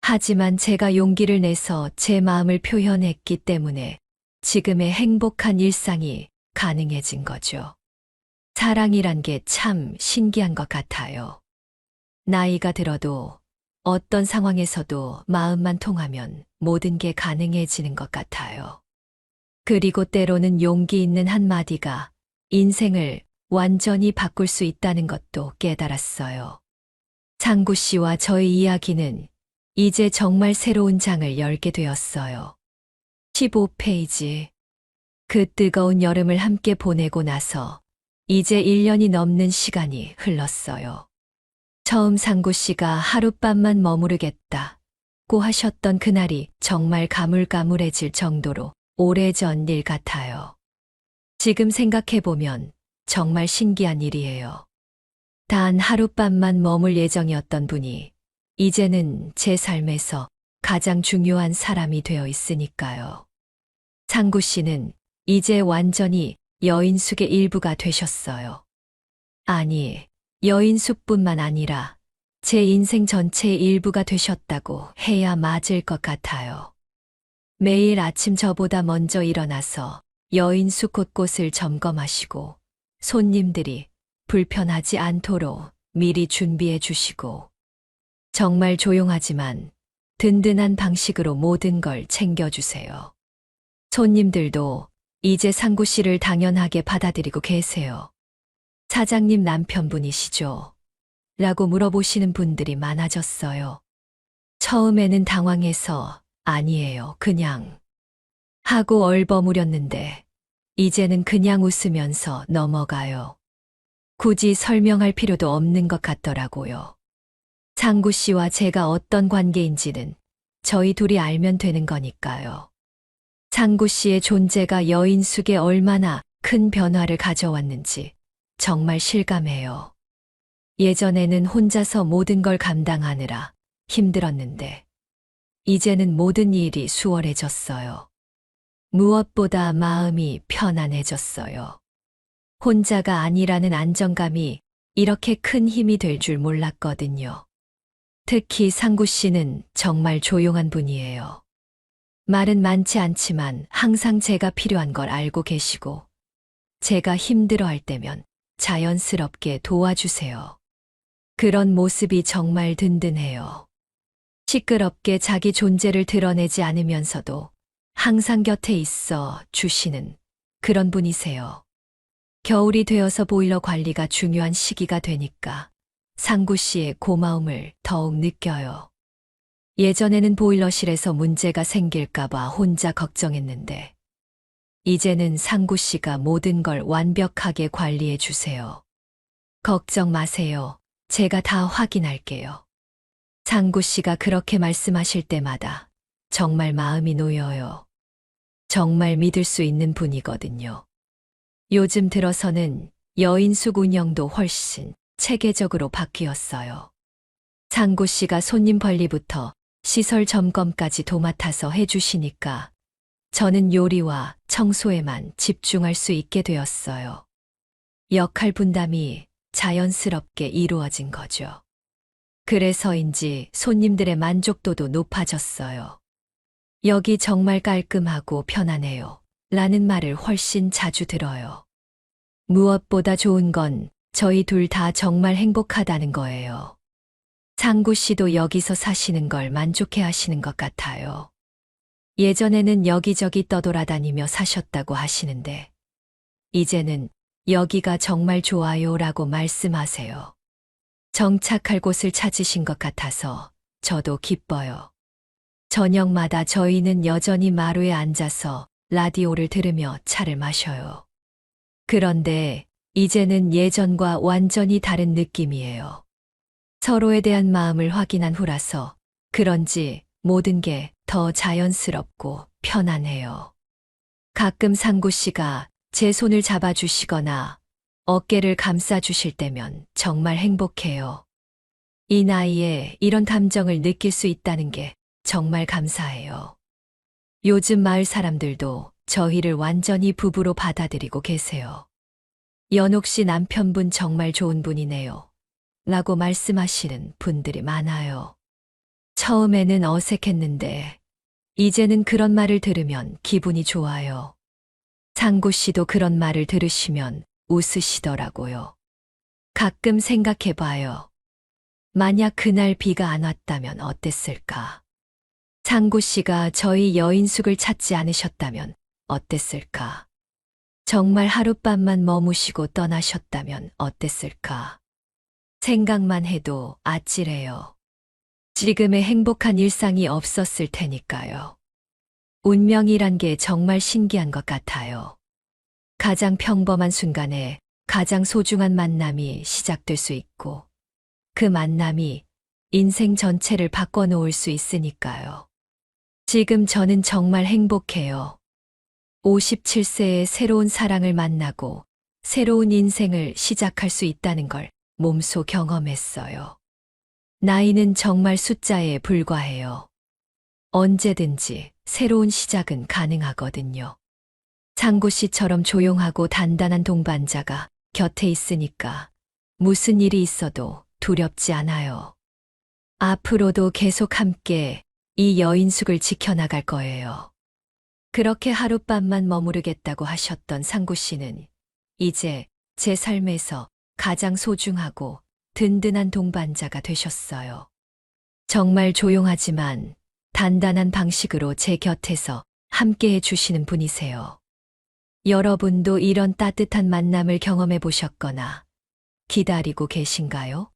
하지만 제가 용기를 내서 제 마음을 표현했기 때문에 지금의 행복한 일상이 가능해진 거죠. 사랑이란 게 참 신기한 것 같아요. 나이가 들어도 어떤 상황에서도 마음만 통하면 모든 게 가능해지는 것 같아요. 그리고 때로는 용기 있는 한마디가 인생을 완전히 바꿀 수 있다는 것도 깨달았어요. 상구 씨와 저의 이야기는 이제 정말 새로운 장을 열게 되었어요. 15페이지. 그 뜨거운 여름을 함께 보내고 나서 이제 1년이 넘는 시간이 흘렀어요. 처음 상구 씨가 하룻밤만 머무르겠다고 하셨던 그날이 정말 가물가물해질 정도로 오래전 일 같아요. 지금 생각해보면 정말 신기한 일이에요. 단 하룻밤만 머물 예정이었던 분이 이제는 제 삶에서 가장 중요한 사람이 되어 있으니까요. 상구 씨는 이제 완전히 여인숙의 일부가 되셨어요. 아니, 여인숙뿐만 아니라 제 인생 전체의 일부가 되셨다고 해야 맞을 것 같아요. 매일 아침 저보다 먼저 일어나서 여인숙 곳곳을 점검하시고 손님들이 불편하지 않도록 미리 준비해 주시고 정말 조용하지만 든든한 방식으로 모든 걸 챙겨주세요. 손님들도 이제 상구 씨를 당연하게 받아들이고 계세요. 사장님 남편분이시죠? 라고 물어보시는 분들이 많아졌어요. 처음에는 당황해서 아니에요, 그냥 하고 얼버무렸는데 이제는 그냥 웃으면서 넘어가요. 굳이 설명할 필요도 없는 것 같더라고요. 상구 씨와 제가 어떤 관계인지는 저희 둘이 알면 되는 거니까요. 상구 씨의 존재가 여인숙에 얼마나 큰 변화를 가져왔는지 정말 실감해요. 예전에는 혼자서 모든 걸 감당하느라 힘들었는데 이제는 모든 일이 수월해졌어요. 무엇보다 마음이 편안해졌어요. 혼자가 아니라는 안정감이 이렇게 큰 힘이 될 줄 몰랐거든요. 특히 상구 씨는 정말 조용한 분이에요. 말은 많지 않지만 항상 제가 필요한 걸 알고 계시고 제가 힘들어할 때면 자연스럽게 도와주세요. 그런 모습이 정말 든든해요. 시끄럽게 자기 존재를 드러내지 않으면서도 항상 곁에 있어 주시는 그런 분이세요. 겨울이 되어서 보일러 관리가 중요한 시기가 되니까 상구 씨의 고마움을 더욱 느껴요. 예전에는 보일러실에서 문제가 생길까봐 혼자 걱정했는데 이제는 상구 씨가 모든 걸 완벽하게 관리해 주세요. 걱정 마세요. 제가 다 확인할게요. 상구 씨가 그렇게 말씀하실 때마다 정말 마음이 놓여요. 정말 믿을 수 있는 분이거든요. 요즘 들어서는 여인숙 운영도 훨씬 체계적으로 바뀌었어요. 상구 씨가 손님 관리부터 시설 점검까지 도맡아서 해주시니까 저는 요리와 청소에만 집중할 수 있게 되었어요. 역할 분담이 자연스럽게 이루어진 거죠. 그래서인지 손님들의 만족도도 높아졌어요. 여기 정말 깔끔하고 편안해요. 라는 말을 훨씬 자주 들어요. 무엇보다 좋은 건 저희 둘 다 정말 행복하다는 거예요. 상구 씨도 여기서 사시는 걸 만족해 하시는 것 같아요. 예전에는 여기저기 떠돌아다니며 사셨다고 하시는데 이제는 여기가 정말 좋아요 라고 말씀하세요. 정착할 곳을 찾으신 것 같아서 저도 기뻐요. 저녁마다 저희는 여전히 마루에 앉아서 라디오를 들으며 차를 마셔요. 그런데 이제는 예전과 완전히 다른 느낌이에요. 서로에 대한 마음을 확인한 후라서 그런지 모든 게 더 자연스럽고 편안해요. 가끔 상구 씨가 제 손을 잡아주시거나 어깨를 감싸주실 때면 정말 행복해요. 이 나이에 이런 감정을 느낄 수 있다는 게 정말 감사해요. 요즘 마을 사람들도 저희를 완전히 부부로 받아들이고 계세요. 연옥 씨 남편분 정말 좋은 분이네요. 라고 말씀하시는 분들이 많아요. 처음에는 어색했는데, 이제는 그런 말을 들으면 기분이 좋아요. 상구 씨도 그런 말을 들으시면 웃으시더라고요. 가끔 생각해 봐요. 만약 그날 비가 안 왔다면 어땠을까? 상구 씨가 저희 여인숙을 찾지 않으셨다면 어땠을까? 정말 하룻밤만 머무시고 떠나셨다면 어땠을까? 생각만 해도 아찔해요. 지금의 행복한 일상이 없었을 테니까요. 운명이란 게 정말 신기한 것 같아요. 가장 평범한 순간에 가장 소중한 만남이 시작될 수 있고, 그 만남이 인생 전체를 바꿔놓을 수 있으니까요. 지금 저는 정말 행복해요. 57세에 새로운 사랑을 만나고 새로운 인생을 시작할 수 있다는 걸 몸소 경험했어요. 나이는 정말 숫자에 불과해요. 언제든지 새로운 시작은 가능하거든요. 상구 씨처럼 조용하고 단단한 동반자가 곁에 있으니까 무슨 일이 있어도 두렵지 않아요. 앞으로도 계속 함께 이 여인숙을 지켜나갈 거예요. 그렇게 하룻밤만 머무르겠다고 하셨던 상구 씨는 이제 제 삶에서 가장 소중하고 든든한 동반자가 되셨어요. 정말 조용하지만 단단한 방식으로 제 곁에서 함께 해주시는 분이세요. 여러분도 이런 따뜻한 만남을 경험해 보셨거나 기다리고 계신가요?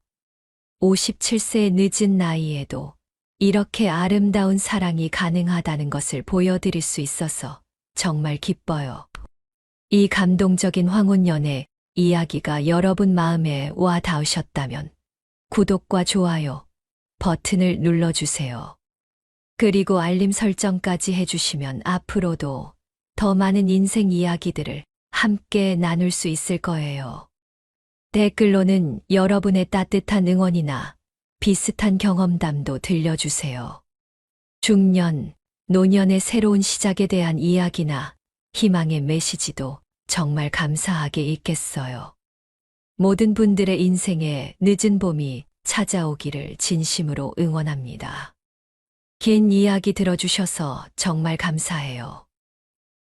57세의 늦은 나이에도 이렇게 아름다운 사랑이 가능하다는 것을 보여드릴 수 있어서 정말 기뻐요. 이 감동적인 황혼연애 이야기가 여러분 마음에 와 닿으셨다면 구독과 좋아요 버튼을 눌러주세요. 그리고 알림 설정까지 해주시면 앞으로도 더 많은 인생 이야기들을 함께 나눌 수 있을 거예요. 댓글로는 여러분의 따뜻한 응원이나 비슷한 경험담도 들려주세요. 중년, 노년의 새로운 시작에 대한 이야기나 희망의 메시지도 정말 감사하게 읽겠어요. 모든 분들의 인생에 늦은 봄이 찾아오기를 진심으로 응원합니다. 긴 이야기 들어주셔서 정말 감사해요.